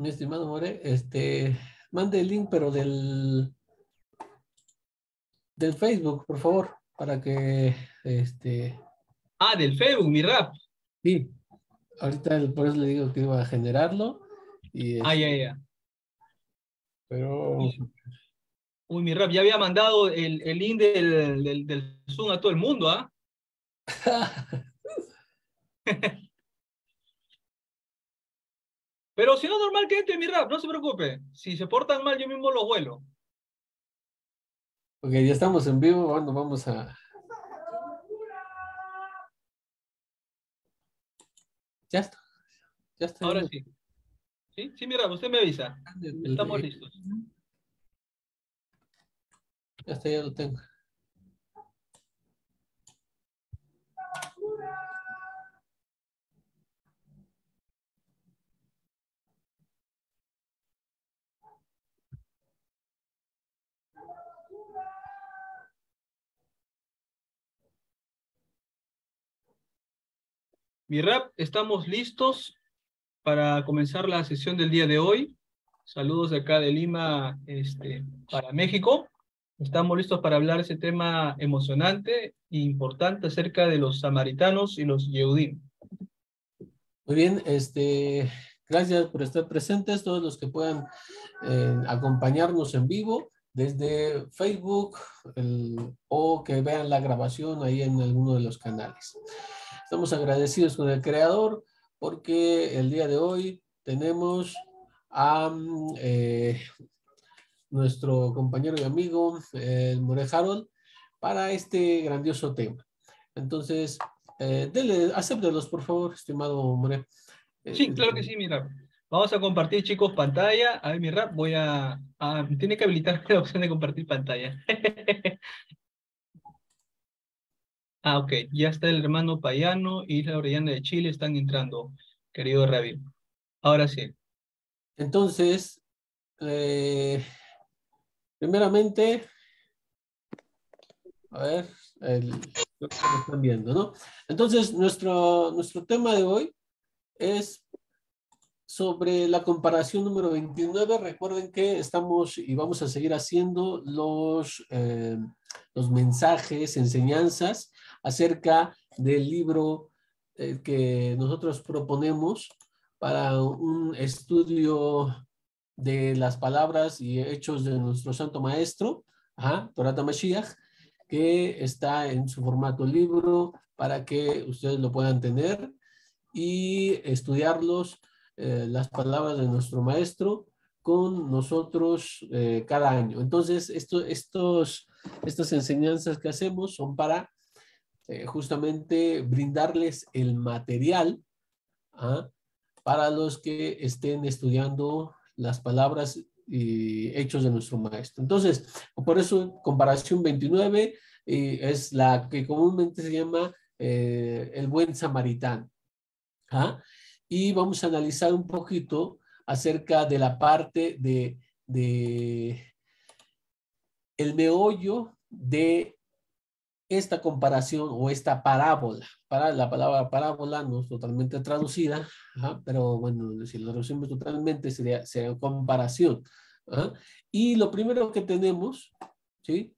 mi estimado More, mande el link, pero del Facebook, por favor, para que, Ah, del Facebook, mi rap. sí, ahorita por eso le digo que iba a generarlo, y Ah, ya, ya. pero... Uy, mi rap, ya había mandado el link del Zoom a todo el mundo, ¿ah? Pero si no, normal que entre mi rap, no se preocupe. Si se portan mal, yo mismo los vuelo. Ok, ya estamos en vivo, bueno, vamos a... Ya está, ya está. Ahora sí. ¿Sí? Sí, mi rap, usted me avisa. Estamos listos. Ya está, ya lo tengo. Mi rap, estamos listos para comenzar la sesión del día de hoy. Saludos de acá de Lima, para México. Estamos listos para hablar de ese tema emocionante e importante acerca de los samaritanos y los Yehudim. Muy bien, gracias por estar presentes, todos los que puedan acompañarnos en vivo desde Facebook o que vean la grabación ahí en alguno de los canales. Estamos agradecidos con el creador porque el día de hoy tenemos a nuestro compañero y amigo, el More Harold, para este grandioso tema. Entonces, acéptelos, por favor, estimado More. Sí, claro que sí, mira. Vamos a compartir, chicos, pantalla. A ver, mi rap, tiene que habilitar la opción de compartir pantalla. Ah, ok. Ya está el hermano Payano y la Orellana de Chile están entrando, querido Ravi. Ahora sí. Entonces, primeramente, a ver, lo que me están viendo, ¿no? Entonces, nuestro tema de hoy es sobre la comparación número 29. Recuerden que estamos y vamos a seguir haciendo los mensajes, enseñanzas acerca del libro que nosotros proponemos para un estudio de las palabras y hechos de nuestro Santo Maestro, Torat HaMashiach, que está en su formato libro para que ustedes lo puedan tener y estudiarlos, las palabras de nuestro maestro con nosotros cada año. Entonces, estas enseñanzas que hacemos son para justamente brindarles el material para los que estén estudiando las palabras y hechos de nuestro maestro. Entonces, por eso, comparación 29 es la que comúnmente se llama el buen samaritano. Y vamos a analizar un poquito acerca de la parte de el meollo de esta comparación o esta parábola. La palabra parábola no es totalmente traducida, pero bueno, si lo traducimos totalmente sería comparación. Y lo primero que tenemos, ¿sí?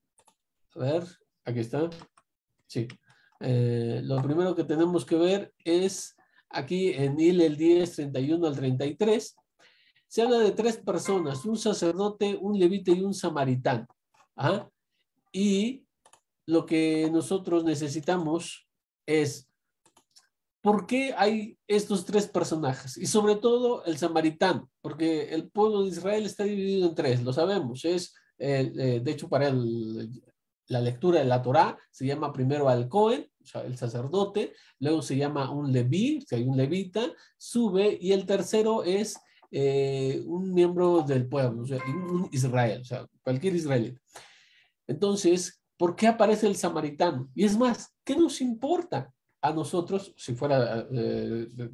A ver, aquí está. Sí. Lo primero que tenemos que ver es aquí en el 10, 31 al 33. Se habla de tres personas, un sacerdote, un levita y un samaritano. Y lo que nosotros necesitamos es ¿por qué hay estos tres personajes? Y sobre todo el samaritano, porque el pueblo de Israel está dividido en tres, lo sabemos. De hecho, para la lectura de la Torá se llama primero al Cohen, o sea, el sacerdote, luego se llama un leví, si hay un levita, sube, y el tercero es un miembro del pueblo, o sea, un Israel, o sea, cualquier israelita. Entonces, ¿por qué aparece el samaritano? Y es más, ¿qué nos importa a nosotros? Si fuera,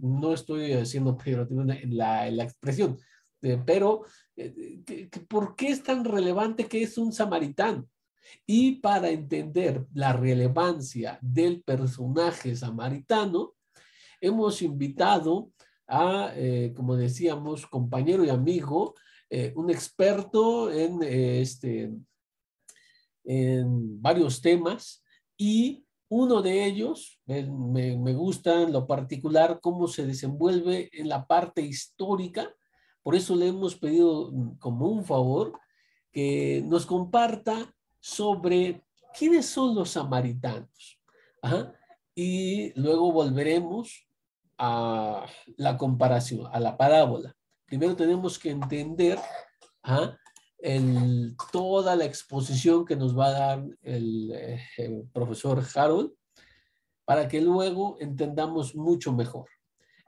no estoy siendo peyorativo en la expresión, pero ¿por qué es tan relevante que es un samaritano? Y para entender la relevancia del personaje samaritano, hemos invitado a, como decíamos, compañero y amigo, un experto en varios temas, y uno de ellos, me gusta en lo particular cómo se desenvuelve en la parte histórica. Por eso le hemos pedido como un favor que nos comparta sobre quiénes son los samaritanos. Ajá. Y luego volveremos a la comparación, a la parábola. Primero tenemos que entender, ¿ah?, toda la exposición que nos va a dar el profesor Harold, para que luego entendamos mucho mejor.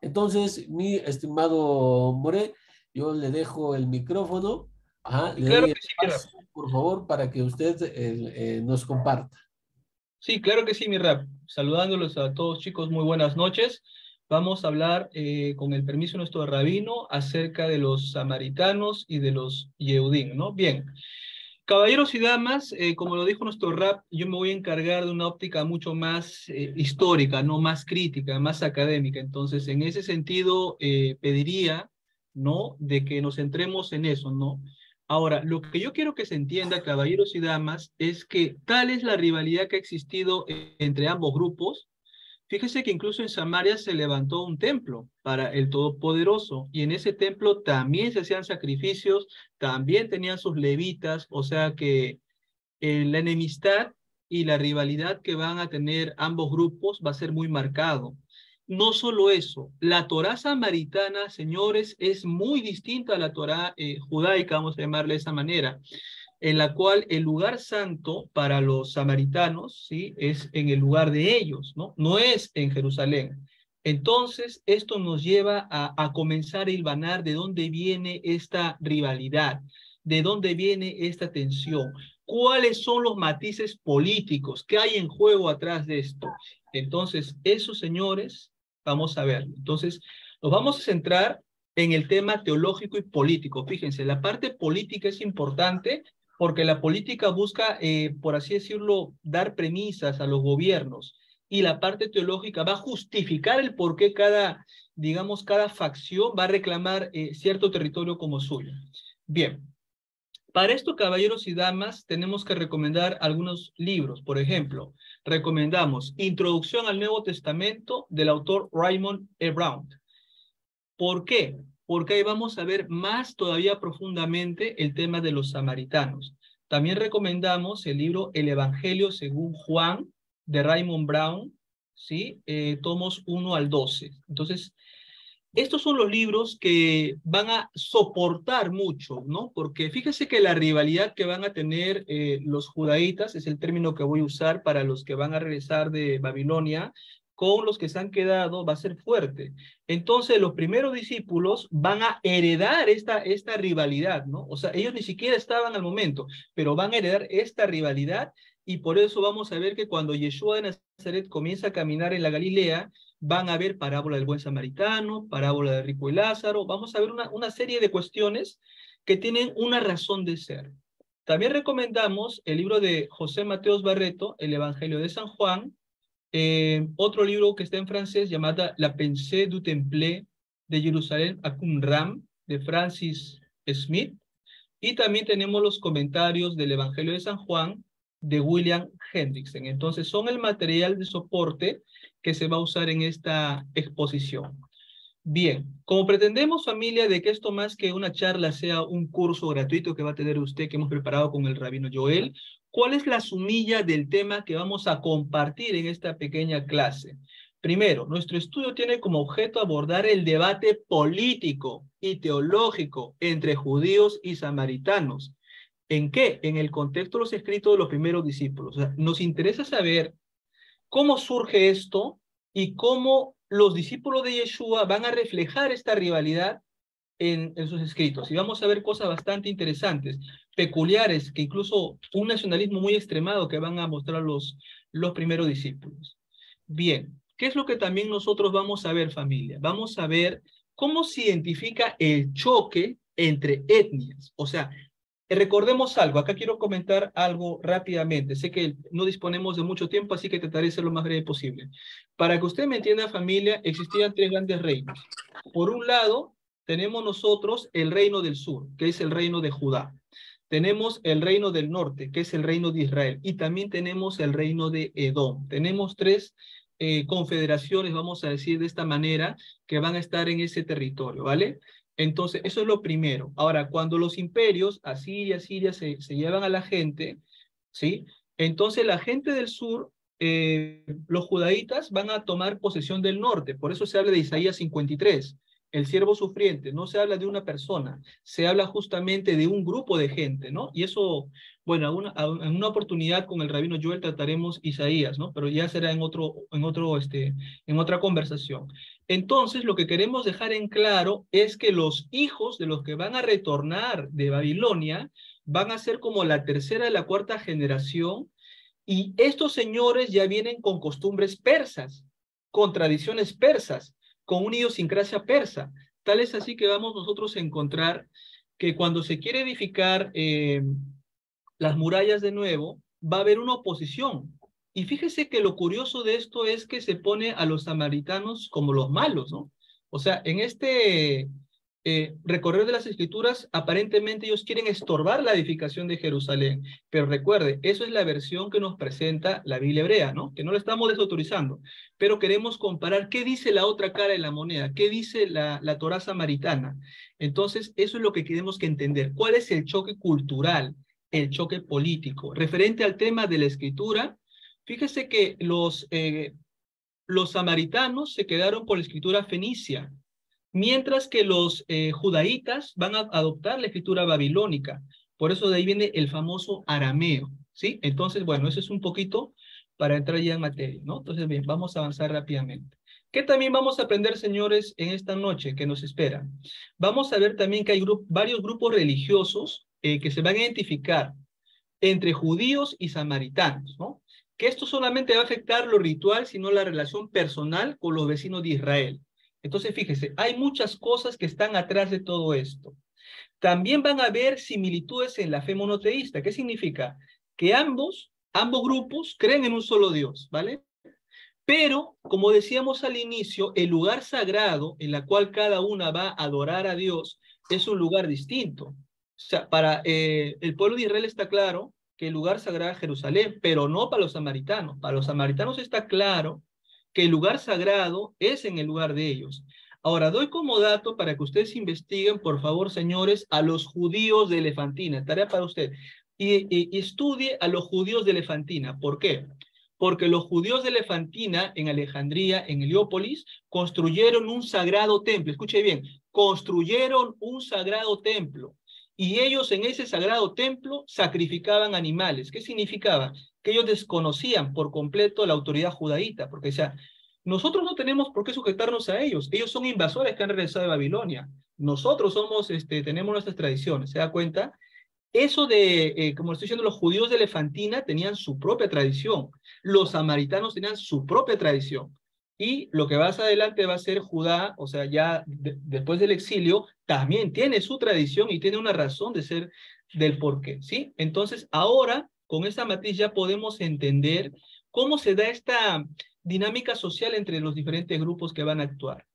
Entonces, mi estimado More, yo le dejo el micrófono, Y le claro doy el que sí, mi rap. paso, por favor, para que usted nos comparta. Sí, claro que sí, mi rap. Saludándolos a todos, chicos, muy buenas noches. Vamos a hablar, con el permiso de nuestro rabino, acerca de los samaritanos y de los Yehudim, ¿no? Bien. Caballeros y damas, como lo dijo nuestro rap, yo me voy a encargar de una óptica mucho más histórica, no más crítica, más académica. Entonces, en ese sentido, pediría, ¿no?, de que nos centremos en eso, ¿no? Ahora, lo que yo quiero que se entienda, caballeros y damas, es que tal es la rivalidad que ha existido entre ambos grupos. Fíjese que incluso en Samaria se levantó un templo para el Todopoderoso, y en ese templo también se hacían sacrificios, también tenían sus levitas, o sea que la enemistad y la rivalidad que van a tener ambos grupos va a ser muy marcado. No solo eso, la Torá samaritana, señores, es muy distinta a la Torá judaica, vamos a llamarle de esa manera, en la cual el lugar santo para los samaritanos, ¿sí?, es en el lugar de ellos, ¿no? No es en Jerusalén. Entonces, esto nos lleva a comenzar a hilvanar de dónde viene esta rivalidad, de dónde viene esta tensión, cuáles son los matices políticos, qué hay en juego atrás de esto. Entonces, esos señores, vamos a ver. Entonces, nos vamos a centrar en el tema teológico y político. Fíjense, la parte política es importante porque la política busca, por así decirlo, dar premisas a los gobiernos, y la parte teológica va a justificar el por qué cada, digamos, cada facción va a reclamar cierto territorio como suyo. Bien, para esto, caballeros y damas, tenemos que recomendar algunos libros. Por ejemplo, recomendamos Introducción al Nuevo Testamento del autor Raymond E. Brown. ¿Por qué? Porque ahí vamos a ver más todavía profundamente el tema de los samaritanos. También recomendamos el libro El Evangelio según Juan, de Raymond Brown, ¿sí? Tomos 1 al 12. Entonces, estos son los libros que van a soportar mucho, ¿no? Porque fíjese que la rivalidad que van a tener los judaítas, es el término que voy a usar para los que van a regresar de Babilonia, con los que se han quedado, va a ser fuerte. Entonces, los primeros discípulos van a heredar esta rivalidad, ¿no? O sea, ellos ni siquiera estaban al momento, pero van a heredar esta rivalidad, y por eso vamos a ver que cuando Yeshua de Nazaret comienza a caminar en la Galilea, van a ver parábola del buen samaritano, parábola de rico y Lázaro, vamos a ver una serie de cuestiones que tienen una razón de ser. También recomendamos el libro de José Mateos Barreto, El Evangelio de San Juan, otro libro que está en francés llamado La Pensée du Temple de Jerusalén a Qumran, de Francis Smith, y también tenemos los comentarios del Evangelio de San Juan de William Hendrickson. Entonces son el material de soporte que se va a usar en esta exposición. Bien, como pretendemos, familia, de que esto más que una charla sea un curso gratuito que va a tener usted, que hemos preparado con el rabino Joel, ¿cuál es la sumilla del tema que vamos a compartir en esta pequeña clase? Primero, nuestro estudio tiene como objeto abordar el debate político y teológico entre judíos y samaritanos. ¿En qué? En el contexto de los escritos de los primeros discípulos. O sea, nos interesa saber cómo surge esto y cómo los discípulos de Yeshua van a reflejar esta rivalidad en sus escritos. Y vamos a ver cosas bastante interesantes, peculiares, que incluso un nacionalismo muy extremado que van a mostrar los primeros discípulos. Bien, ¿qué es lo que también nosotros vamos a ver, familia? Vamos a ver cómo se identifica el choque entre etnias. O sea, Recordemos algo, acá quiero comentar algo rápidamente. Sé que no disponemos de mucho tiempo, así que trataré de ser lo más breve posible. Para que usted me entienda, familia, existían tres grandes reinos. Por un lado, tenemos nosotros el reino del sur, que es el reino de Judá. Tenemos el reino del norte, que es el reino de Israel. Y también tenemos el reino de Edom. Tenemos tres confederaciones, vamos a decir de esta manera, que van a estar en ese territorio, ¿vale? Entonces, eso es lo primero. Ahora, cuando los imperios, Asiria, Siria, se llevan a la gente, ¿sí? Entonces, la gente del sur, los judaítas van a tomar posesión del norte. Por eso se habla de Isaías 53, el siervo sufriente. No se habla de una persona, se habla justamente de un grupo de gente, ¿no? Y eso, bueno, en una oportunidad con el rabino Joel trataremos Isaías, ¿no? Pero ya será en otra conversación. Entonces, lo que queremos dejar en claro es que los hijos de los que van a retornar de Babilonia van a ser como la tercera y la cuarta generación, y estos señores ya vienen con costumbres persas, con tradiciones persas, con una idiosincrasia persa. Tal es así que vamos nosotros a encontrar que cuando se quiere edificar las murallas de nuevo, va a haber una oposición. Y fíjese que lo curioso de esto es que se pone a los samaritanos como los malos, ¿no? O sea, en este recorrer de las escrituras, aparentemente ellos quieren estorbar la edificación de Jerusalén. Pero recuerde, eso es la versión que nos presenta la Biblia hebrea, ¿no? Que no la estamos desautorizando. Pero queremos comparar qué dice la otra cara de la moneda, qué dice la Torá samaritana. Entonces, eso es lo que tenemos que entender. ¿Cuál es el choque cultural? El choque político. Referente al tema de la escritura, fíjese que los samaritanos se quedaron con la escritura fenicia, mientras que los judaítas van a adoptar la escritura babilónica. Por eso de ahí viene el famoso arameo, ¿sí? Entonces, bueno, eso es un poquito para entrar ya en materia, ¿no? Entonces, bien, vamos a avanzar rápidamente. ¿Qué también vamos a aprender, señores, en esta noche que nos espera? Vamos a ver también que hay varios grupos religiosos que se van a identificar entre judíos y samaritanos, ¿no? Que esto solamente va a afectar lo ritual, sino la relación personal con los vecinos de Israel. Entonces, fíjese, hay muchas cosas que están atrás de todo esto. También van a haber similitudes en la fe monoteísta. ¿Qué significa? Que ambos grupos creen en un solo Dios, ¿vale? Pero, como decíamos al inicio, el lugar sagrado en el cual cada una va a adorar a Dios es un lugar distinto. O sea, para el pueblo de Israel está claro que el lugar sagrado es Jerusalén, pero no para los samaritanos. Para los samaritanos está claro que el lugar sagrado es en el lugar de ellos. Ahora, doy como dato para que ustedes investiguen, por favor, señores, a los judíos de Elefantina. Tarea para usted. Y estudie a los judíos de Elefantina. ¿Por qué? Porque los judíos de Elefantina, en Alejandría, en Heliópolis, construyeron un sagrado templo. Escuche bien, construyeron un sagrado templo. Y ellos en ese sagrado templo sacrificaban animales. ¿Qué significaba? Que ellos desconocían por completo la autoridad judaíta, porque o sea, nosotros no tenemos por qué sujetarnos a ellos. Ellos son invasores que han regresado de Babilonia. Nosotros tenemos nuestras tradiciones. ¿Se da cuenta? Eso de, como estoy diciendo, los judíos de Elefantina tenían su propia tradición. Los samaritanos tenían su propia tradición. Y lo que más adelante va a ser Judá, o sea, ya después del exilio, también tiene su tradición y tiene una razón de ser del porqué, ¿sí? Entonces, ahora, con esta matriz ya podemos entender cómo se da esta dinámica social entre los diferentes grupos que van a actuar.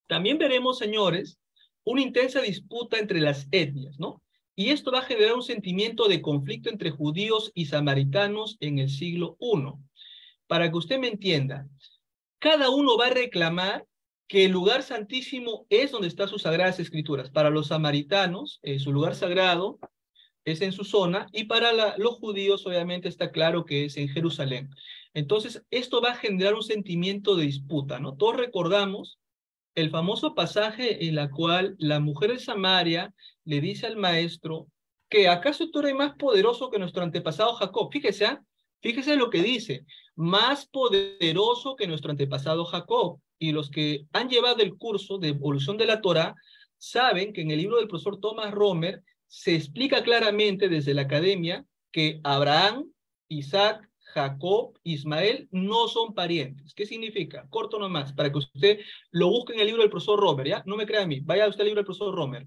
También veremos, señores, una intensa disputa entre las etnias, ¿no? Y esto va a generar un sentimiento de conflicto entre judíos y samaritanos en el siglo I. Para que usted me entienda, cada uno va a reclamar que el lugar santísimo es donde están sus sagradas escrituras. Para los samaritanos, su lugar sagrado es en su zona, y para los judíos obviamente está claro que es en Jerusalén. Entonces, esto va a generar un sentimiento de disputa, ¿no? Todos recordamos el famoso pasaje en la cual la mujer de Samaria le dice al maestro que ¿acaso tú eres más poderoso que nuestro antepasado Jacob? Fíjese, fíjese lo que dice, más poderoso que nuestro antepasado Jacob. Y los que han llevado el curso de evolución de la Torá saben que en el libro del profesor Thomas Romer se explica claramente desde la academia que Abraham, Isaac, Jacob, Ismael, no son parientes. ¿Qué significa? Corto nomás, para que usted lo busque en el libro del profesor Romer, ¿ya? No me crea a mí, vaya usted al libro del profesor Romer,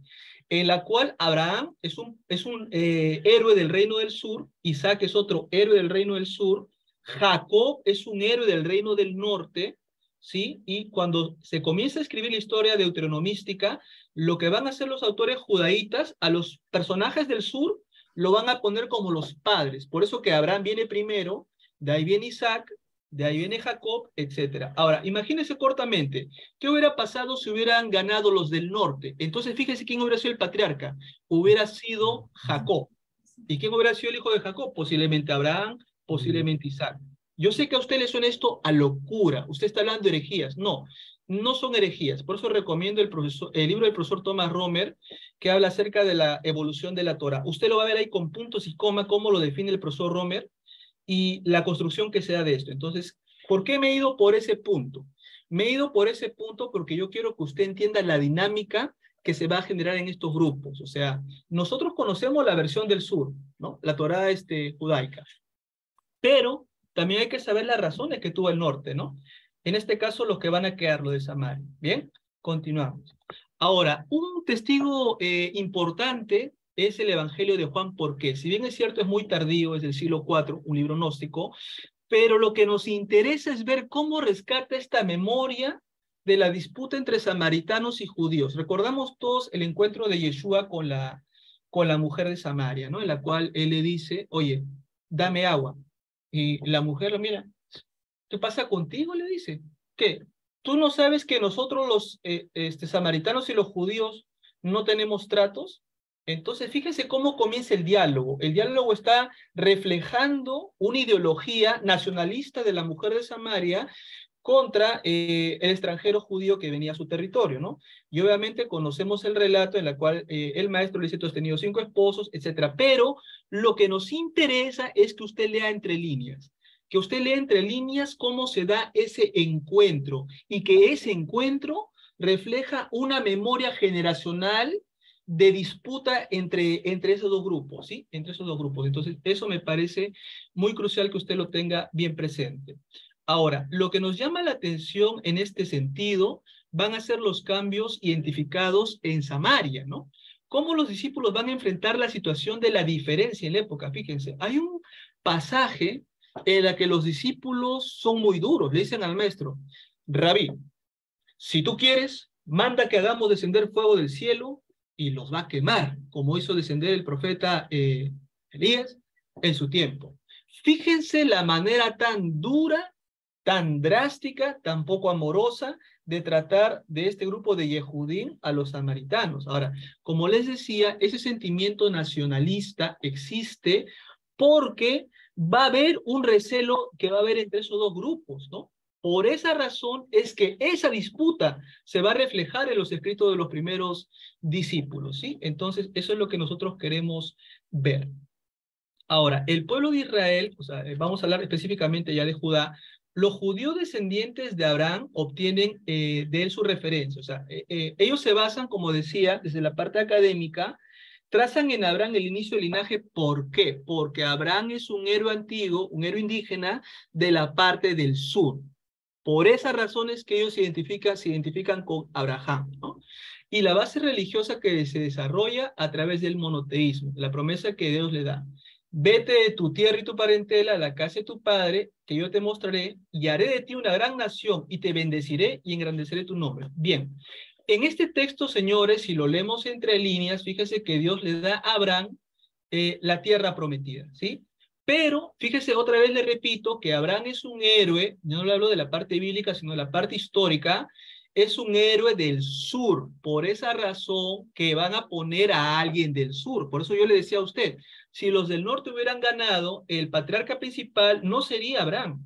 en la cual Abraham es un héroe del reino del sur, Isaac es otro héroe del reino del sur, Jacob es un héroe del reino del norte, ¿sí? Y cuando se comienza a escribir la historia deuteronomística, lo que van a hacer los autores judaítas a los personajes del sur lo van a poner como los padres. Por eso que Abraham viene primero, de ahí viene Isaac, de ahí viene Jacob, etc. Ahora, imagínense cortamente, ¿qué hubiera pasado si hubieran ganado los del norte? Entonces, fíjense quién hubiera sido el patriarca. Hubiera sido Jacob. ¿Y quién hubiera sido el hijo de Jacob? Posiblemente Abraham, posiblemente Isaac. Yo sé que a usted le suena esto a locura. Usted está hablando de herejías. No, no son herejías. Por eso recomiendo el libro del profesor Thomas Romer, que habla acerca de la evolución de la Torah. Usted lo va a ver ahí con puntos y coma, cómo lo define el profesor Romer y la construcción que se da de esto. Entonces, ¿por qué me he ido por ese punto? Me he ido por ese punto porque yo quiero que usted entienda la dinámica que se va a generar en estos grupos. O sea, nosotros conocemos la versión del sur, ¿no? La Torah judaica. Pero también hay que saber las razones que tuvo el norte, ¿no? En este caso, los que van a quedar, lo de Samaria. Bien, continuamos. Ahora, un testigo importante es el Evangelio de Juan. ¿Por qué? Si bien es cierto, es muy tardío, es del siglo IV, un libro gnóstico, pero lo que nos interesa es ver cómo rescata esta memoria de la disputa entre samaritanos y judíos. Recordamos todos el encuentro de Yeshua con la mujer de Samaria, ¿no? En la cual él le dice, oye, dame agua. Y la mujer lo mira, ¿qué pasa contigo? Le dice, ¿qué? ¿Tú no sabes que nosotros los samaritanos y los judíos no tenemos tratos? Entonces, fíjense cómo comienza el diálogo. El diálogo está reflejando una ideología nacionalista de la mujer de Samaria contra el extranjero judío que venía a su territorio, ¿no? Y obviamente conocemos el relato en el cual el maestro le dice, tú has tenido 5 esposos, etcétera. Pero lo que nos interesa es que usted lea entre líneas. Que usted lea entre líneas cómo se da ese encuentro y que ese encuentro refleja una memoria generacional de disputa entre esos dos grupos, ¿sí? Entre esos dos grupos. Entonces, eso me parece muy crucial que usted lo tenga bien presente. Ahora, lo que nos llama la atención en este sentido van a ser los cambios identificados en Samaria, ¿no? Cómo los discípulos van a enfrentar la situación de la diferencia en la época. Fíjense, hay un pasaje en la que los discípulos son muy duros. Le dicen al maestro, Rabí, si tú quieres, manda que hagamos descender fuego del cielo y los va a quemar, como hizo descender el profeta Elías en su tiempo. Fíjense la manera tan dura, tan drástica, tan poco amorosa de tratar de este grupo de Yehudim a los samaritanos. Ahora, como les decía, ese sentimiento nacionalista existe porque va a haber un recelo que va a haber entre esos dos grupos, ¿no? Por esa razón es que esa disputa se va a reflejar en los escritos de los primeros discípulos, ¿sí? Entonces, eso es lo que nosotros queremos ver. Ahora, el pueblo de Israel, o sea, vamos a hablar específicamente ya de Judá, los judíos descendientes de Abraham obtienen de él su referencia. O sea, ellos se basan, como decía, desde la parte académica, trazan en Abraham el inicio del linaje. ¿Por qué? Porque Abraham es un héroe antiguo, un héroe indígena de la parte del sur. Por esas razones que ellos se identifican con Abraham, ¿no? Y la base religiosa que se desarrolla a través del monoteísmo, la promesa que Dios le da. Vete de tu tierra y tu parentela a la casa de tu padre, que yo te mostraré, y haré de ti una gran nación, y te bendeciré y engrandeceré tu nombre. Bien, en este texto, señores, si lo leemos entre líneas, fíjese que Dios le da a Abraham la tierra prometida, ¿sí? Pero, fíjese, otra vez le repito, que Abraham es un héroe, no le hablo de la parte bíblica, sino de la parte histórica, es un héroe del sur, por esa razón que van a poner a alguien del sur. Por eso yo le decía a usted, si los del norte hubieran ganado, el patriarca principal no sería Abraham,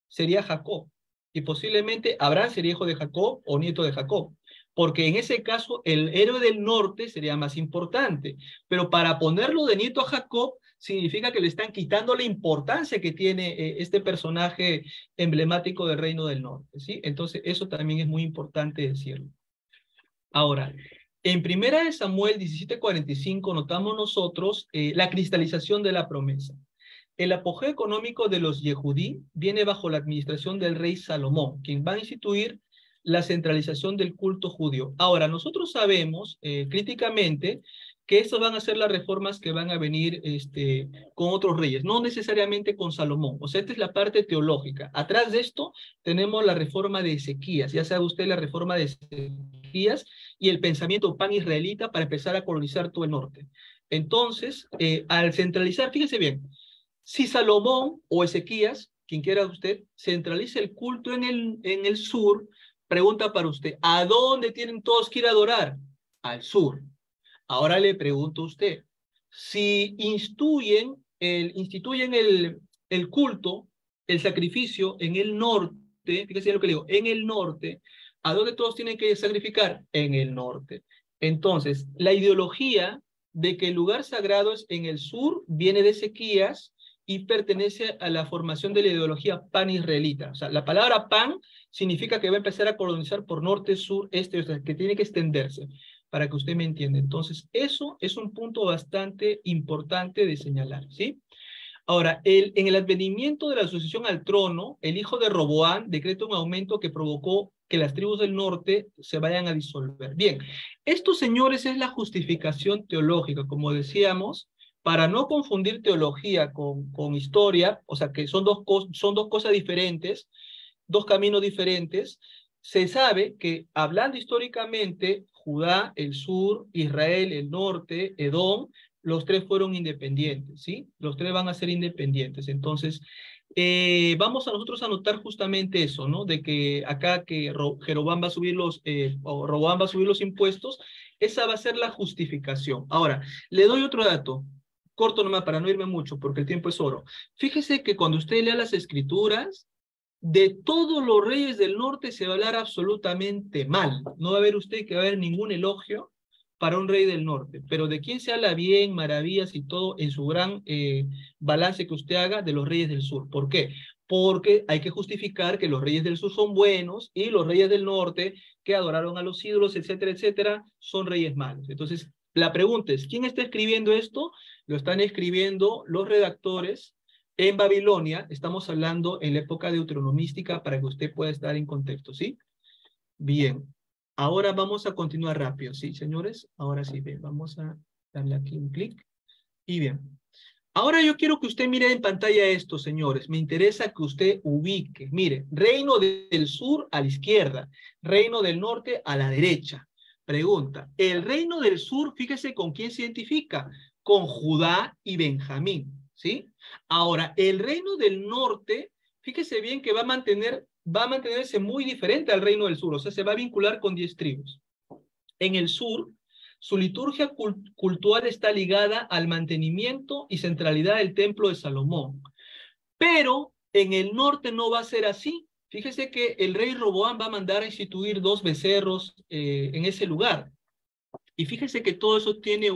sería Jacob. Y posiblemente Abraham sería hijo de Jacob o nieto de Jacob. Porque en ese caso el héroe del norte sería más importante. Pero para ponerlo de nieto a Jacob, significa que le están quitando la importancia que tiene este personaje emblemático del reino del norte, ¿sí? Entonces, eso también es muy importante decirlo. Ahora, en 1 Samuel 17:45 notamos nosotros la cristalización de la promesa. El apogeo económico de los Yehudí viene bajo la administración del rey Salomón, quien va a instituir la centralización del culto judío. Ahora, nosotros sabemos críticamente que estas van a ser las reformas que van a venir con otros reyes, no necesariamente con Salomón. O sea, esta es la parte teológica. Atrás de esto tenemos la reforma de Ezequías. Ya sabe usted la reforma de Ezequías y el pensamiento pan-israelita para empezar a colonizar todo el norte. Entonces, al centralizar, fíjese bien, si Salomón o Ezequías, quien quiera usted, centraliza el culto en el sur, pregunta para usted, ¿a dónde tienen todos que ir a adorar? Al sur. Ahora le pregunto a usted, si instituyen el culto, el sacrificio en el norte, fíjese lo que le digo, en el norte, ¿a dónde todos tienen que sacrificar? En el norte. Entonces, la ideología de que el lugar sagrado es en el sur viene de Ezequías y pertenece a la formación de la ideología pan-israelita. O sea, la palabra pan significa que va a empezar a colonizar por norte, sur, este, o sea, que tiene que extenderse, para que usted me entienda. Entonces, eso es un punto bastante importante de señalar, ¿sí? Ahora, en el advenimiento de la sucesión al trono, el hijo de Roboán decreta un aumento que provocó que las tribus del norte se vayan a disolver. Bien, esto, señores, es la justificación teológica, como decíamos, para no confundir teología con historia, o sea, que son dos cosas diferentes, dos caminos diferentes. Se sabe que, hablando históricamente, Judá, el sur, Israel, el norte, Edom, los tres fueron independientes, ¿sí? Los tres van a ser independientes. Entonces, vamos a nosotros a notar justamente eso, ¿no? De que acá que Jeroboam va a subir o Roboam va a subir los impuestos, esa va a ser la justificación. Ahora, le doy otro dato, corto nomás para no irme mucho, porque el tiempo es oro. Fíjese que cuando usted lea las escrituras, de todos los reyes del norte se va a hablar absolutamente mal. No va a haber usted que va a haber ningún elogio para un rey del norte, pero de quién se habla bien, maravillas y todo en su gran balance que usted haga de los reyes del sur. ¿Por qué? Porque hay que justificar que los reyes del sur son buenos y los reyes del norte que adoraron a los ídolos, etcétera, etcétera, son reyes malos. Entonces, la pregunta es, ¿quién está escribiendo esto? Lo están escribiendo los redactores en Babilonia. Estamos hablando en la época deuteronomística para que usted pueda estar en contexto, ¿sí? Bien. Ahora vamos a continuar rápido, ¿sí, señores? Ahora sí, bien, vamos a darle aquí un clic. Y bien. Ahora yo quiero que usted mire en pantalla esto, señores. Me interesa que usted ubique. Mire, reino del sur a la izquierda, reino del norte a la derecha. Pregunta, el reino del sur, fíjese con quién se identifica. Con Judá y Benjamín, ¿sí? Ahora, el reino del norte, fíjese bien que va a mantenerse muy diferente al reino del sur, o sea, se va a vincular con 10 tribus. En el sur, su liturgia cultural está ligada al mantenimiento y centralidad del templo de Salomón. Pero en el norte no va a ser así. Fíjese que el rey Roboam va a mandar a instituir 2 becerros en ese lugar. Y fíjese que todo eso tiene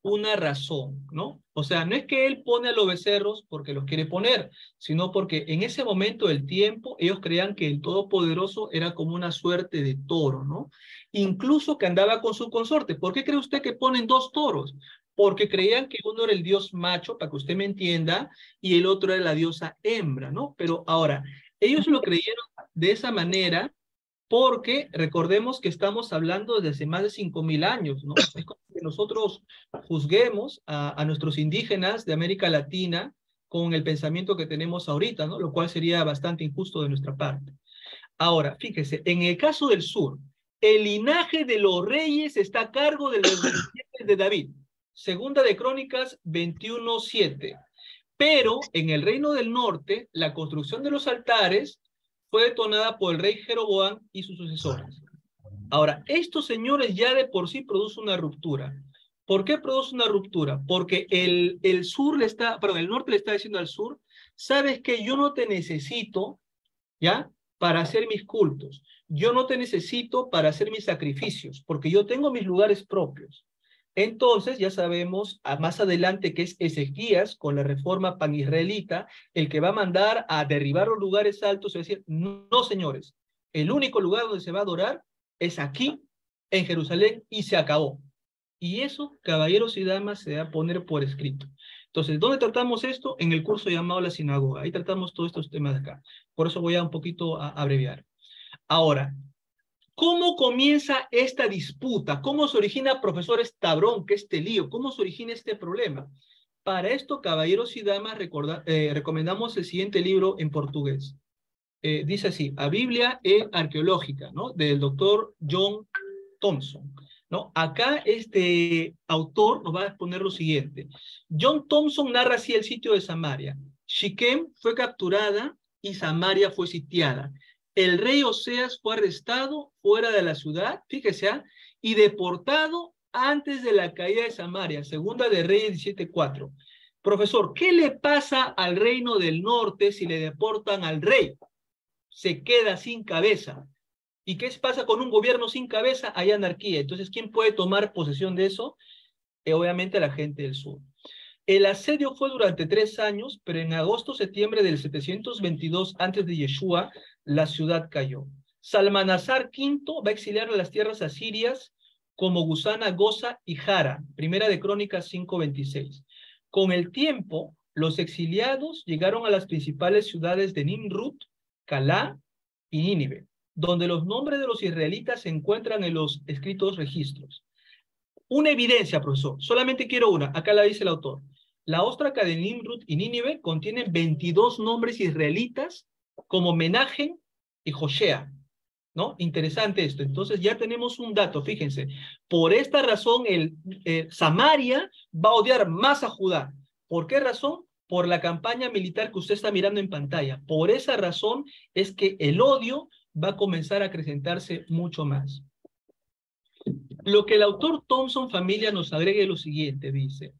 una razón, ¿no? O sea, no es que él pone a los becerros porque los quiere poner, sino porque en ese momento del tiempo ellos creían que el Todopoderoso era como una suerte de toro, ¿no? Incluso que andaba con su consorte. ¿Por qué cree usted que ponen 2 toros? Porque creían que uno era el dios macho, para que usted me entienda, y el otro era la diosa hembra, ¿no? Pero ahora, ellos lo creyeron de esa manera porque recordemos que estamos hablando desde hace más de 5.000 años, ¿no? Es como que nosotros juzguemos a nuestros indígenas de América Latina con el pensamiento que tenemos ahorita, ¿no? Lo cual sería bastante injusto de nuestra parte. Ahora, fíjese, en el caso del sur, el linaje de los reyes está a cargo de los descendientes de David. Segunda de Crónicas 21:7. Pero en el reino del norte, la construcción de los altares fue detonada por el rey Jeroboam y sus sucesores. Ahora, estos señores ya de por sí producen una ruptura. ¿Por qué produce una ruptura? Porque el norte le está diciendo al sur, sabes que yo no te necesito, ¿ya? Para hacer mis cultos. Yo no te necesito para hacer mis sacrificios, porque yo tengo mis lugares propios. Entonces, ya sabemos más adelante que es Ezequías, con la reforma pan-israelita, el que va a mandar a derribar los lugares altos y decir, no, señores, el único lugar donde se va a adorar es aquí, en Jerusalén, y se acabó. Y eso, caballeros y damas, se va a poner por escrito. Entonces, ¿dónde tratamos esto? En el curso llamado La Sinagoga. Ahí tratamos todos estos temas de acá. Por eso voy a un poquito a abreviar. Ahora, ¿cómo comienza esta disputa? ¿Cómo se origina, profesor, este tabrón, que este lío? ¿Cómo se origina este problema? Para esto, caballeros y damas, recomendamos el siguiente libro en portugués. Dice así, A Biblia Arqueológica, ¿no? Del doctor John Thompson, ¿no? Acá este autor nos va a exponer lo siguiente. John Thompson narra así el sitio de Samaria. Siquem fue capturada y Samaria fue sitiada. El rey Oseas fue arrestado fuera de la ciudad, fíjese, y deportado antes de la caída de Samaria, segunda de Reyes 17:4. Profesor, ¿qué le pasa al reino del norte si le deportan al rey? Se queda sin cabeza. ¿Y qué pasa con un gobierno sin cabeza? Hay anarquía. Entonces, ¿quién puede tomar posesión de eso? Obviamente la gente del sur. El asedio fue durante 3 años, pero en agosto-septiembre del 722 antes de Yeshua, la ciudad cayó. Salmanasar V va a exiliar a las tierras asirias como Gusana, Goza y Jara. Primera de Crónicas 5:26. Con el tiempo, los exiliados llegaron a las principales ciudades de Nimrut, Calá y Nínive, donde los nombres de los israelitas se encuentran en los escritos registros. Una evidencia, profesor, solamente quiero una, acá la dice el autor. La óstraca de Nimrut y Nínive contienen 22 nombres israelitas como Menahem y Joshea, ¿no? Interesante esto. Entonces ya tenemos un dato, fíjense. Por esta razón, Samaria va a odiar más a Judá. ¿Por qué razón? Por la campaña militar que usted está mirando en pantalla. Por esa razón es que el odio va a comenzar a acrecentarse mucho más. Lo que el autor Thompson familia nos agrega es lo siguiente, dice.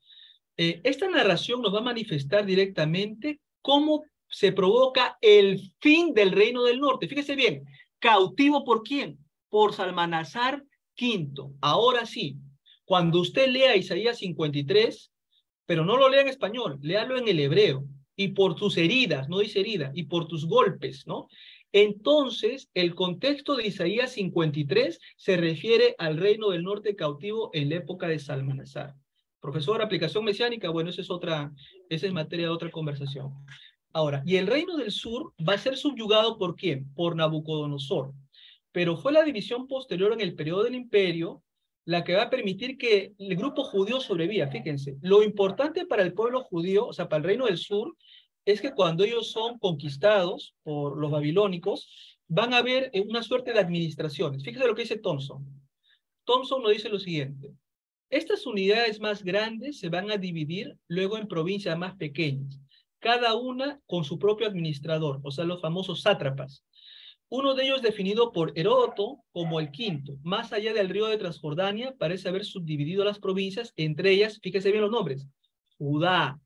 Esta narración nos va a manifestar directamente cómo se provoca el fin del reino del norte. Fíjese bien, ¿cautivo por quién? Por Salmanasar V. Ahora sí, cuando usted lea Isaías 53, pero no lo lea en español, léalo en el hebreo, y por tus heridas, no dice herida, y por tus golpes, ¿no? Entonces, el contexto de Isaías 53 se refiere al reino del norte cautivo en la época de Salmanasar. Profesor, aplicación mesiánica, bueno, esa es materia de otra conversación. Ahora, y el reino del sur va a ser subyugado ¿por quién? Por Nabucodonosor. Pero fue la división posterior en el periodo del imperio la que va a permitir que el grupo judío sobreviva. Fíjense, lo importante para el pueblo judío, o sea, para el reino del sur, es que cuando ellos son conquistados por los babilónicos, van a haber una suerte de administraciones. Fíjense lo que dice Thompson. Thompson nos dice lo siguiente. Estas unidades más grandes se van a dividir luego en provincias más pequeñas, cada una con su propio administrador, o sea, los famosos sátrapas. Uno de ellos definido por Heródoto como el quinto. Más allá del río de Transjordania, parece haber subdividido las provincias, entre ellas, fíjese bien los nombres, Judá,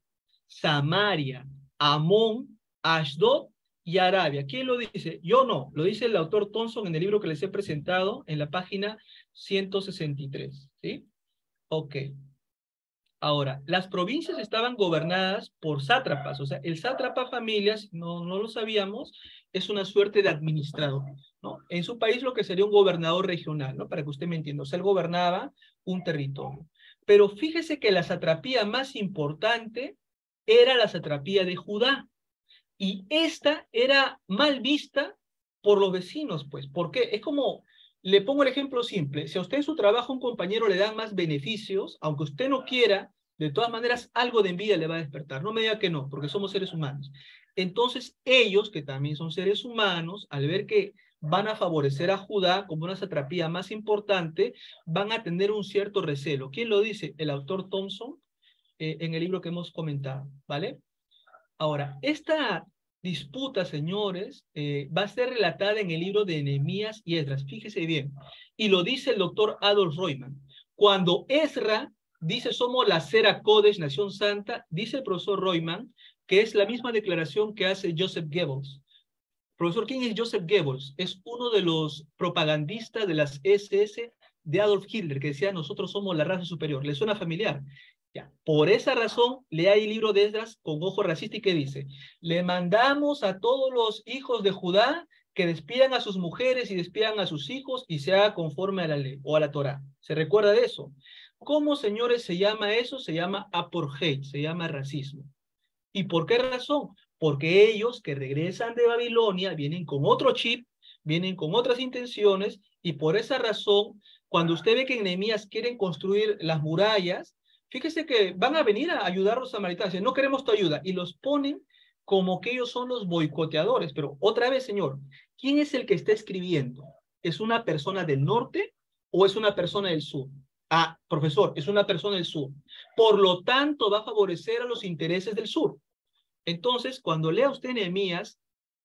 Samaria, Amón, Ashdod y Arabia. ¿Quién lo dice? Yo no, lo dice el autor Thompson en el libro que les he presentado en la página 163, ¿sí? Ok. Ahora, las provincias estaban gobernadas por sátrapas, o sea, el sátrapa familias, no lo sabíamos, es una suerte de administrador, ¿no? En su país lo que sería un gobernador regional, ¿no? Para que usted me entienda, o sea, él gobernaba un territorio. Pero fíjese que la satrapía más importante era la satrapía de Judá, y esta era mal vista por los vecinos, pues, porque es como, le pongo el ejemplo simple, si a usted en su trabajo un compañero le da más beneficios, aunque usted no quiera, de todas maneras algo de envidia le va a despertar, no me diga que no, porque somos seres humanos. Entonces ellos, que también son seres humanos, al ver que van a favorecer a Judá como una satrapía más importante, van a tener un cierto recelo. ¿Quién lo dice? El autor Thompson, en el libro que hemos comentado, ¿vale? Ahora, esta disputa, señores, va a ser relatada en el libro de Nehemías y Esdras. Fíjese bien. Y lo dice el doctor Adolf Reumann. Cuando Ezra dice somos la Sera Kodesh, Nación Santa, dice el profesor Reumann que es la misma declaración que hace Joseph Goebbels. Profesor, ¿quién es Joseph Goebbels? Es uno de los propagandistas de las SS de Adolf Hitler, que decía nosotros somos la raza superior. ¿Le suena familiar? Ya. Por esa razón, lea el libro de Esdras con ojo racista y que dice, le mandamos a todos los hijos de Judá que despidan a sus mujeres y despidan a sus hijos y se haga conforme a la ley o a la Torá. ¿Se recuerda de eso? ¿Cómo, señores, se llama eso? Se llama apartheid, se llama racismo. ¿Y por qué razón? Porque ellos que regresan de Babilonia vienen con otro chip, vienen con otras intenciones, y por esa razón, cuando usted ve que en Nehemías quieren construir las murallas, fíjese que van a venir a ayudar a los samaritanos, dicen, no queremos tu ayuda, y los ponen como que ellos son los boicoteadores. Pero otra vez, señor, ¿quién es el que está escribiendo? ¿Es una persona del norte o es una persona del sur? Ah, profesor, es una persona del sur. Por lo tanto, va a favorecer a los intereses del sur. Entonces, cuando lea usted Nehemías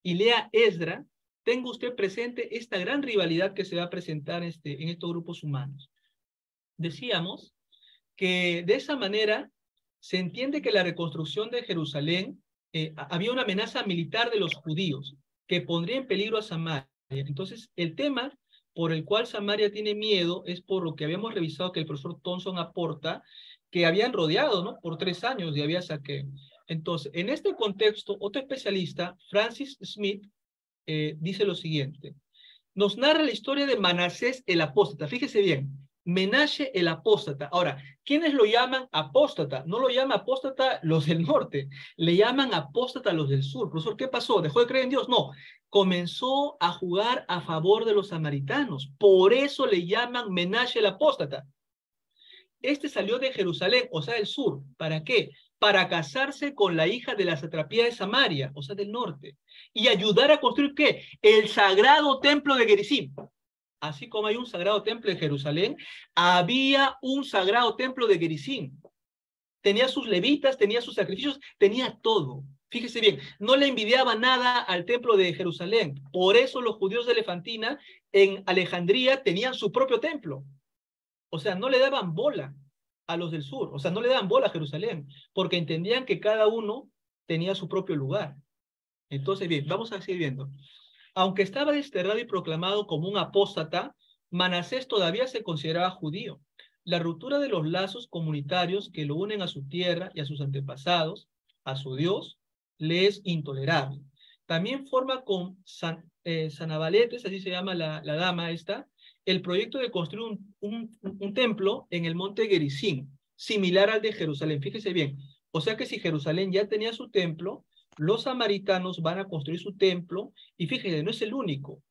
y lea Esdra, tenga usted presente esta gran rivalidad que se va a presentar en estos grupos humanos. Decíamos que de esa manera se entiende que la reconstrucción de Jerusalén, había una amenaza militar de los judíos que pondría en peligro a Samaria. Entonces, el tema por el cual Samaria tiene miedo es por lo que habíamos revisado que el profesor Thompson aporta, que habían rodeado, ¿no?, por 3 años y había saqueo. Entonces, en este contexto, otro especialista, Francis Smith, dice lo siguiente. Nos narra la historia de Manasés el apóstata. Fíjese bien, Menashe el apóstata. Ahora, ¿quiénes lo llaman apóstata? No lo llaman apóstata los del norte, le llaman apóstata los del sur. Profesor, ¿qué pasó? ¿Dejó de creer en Dios? No, comenzó a jugar a favor de los samaritanos. Por eso le llaman Menashe el apóstata. Este salió de Jerusalén, o sea, del sur. ¿Para qué? Para casarse con la hija de la satrapía de Samaria, o sea, del norte, y ayudar a construir, ¿qué? El sagrado templo de Gerizim. Así como hay un sagrado templo de Jerusalén, había un sagrado templo de Gerizim. Tenía sus levitas, tenía sus sacrificios, tenía todo. Fíjese bien, no le envidiaba nada al templo de Jerusalén. Por eso los judíos de Elefantina en Alejandría tenían su propio templo. O sea, no le daban bola a los del sur, o sea, no le daban bola a Jerusalén, porque entendían que cada uno tenía su propio lugar. Entonces, bien, vamos a seguir viendo. Aunque estaba desterrado y proclamado como un apóstata, Manasés todavía se consideraba judío. La ruptura de los lazos comunitarios que lo unen a su tierra y a sus antepasados, a su Dios, le es intolerable. También forma con Sanabaletes, así se llama la dama esta, el proyecto de construir un templo en el monte Gerizim, similar al de Jerusalén. Fíjese bien, o sea que si Jerusalén ya tenía su templo, los samaritanos van a construir su templo, y fíjese, no es el único.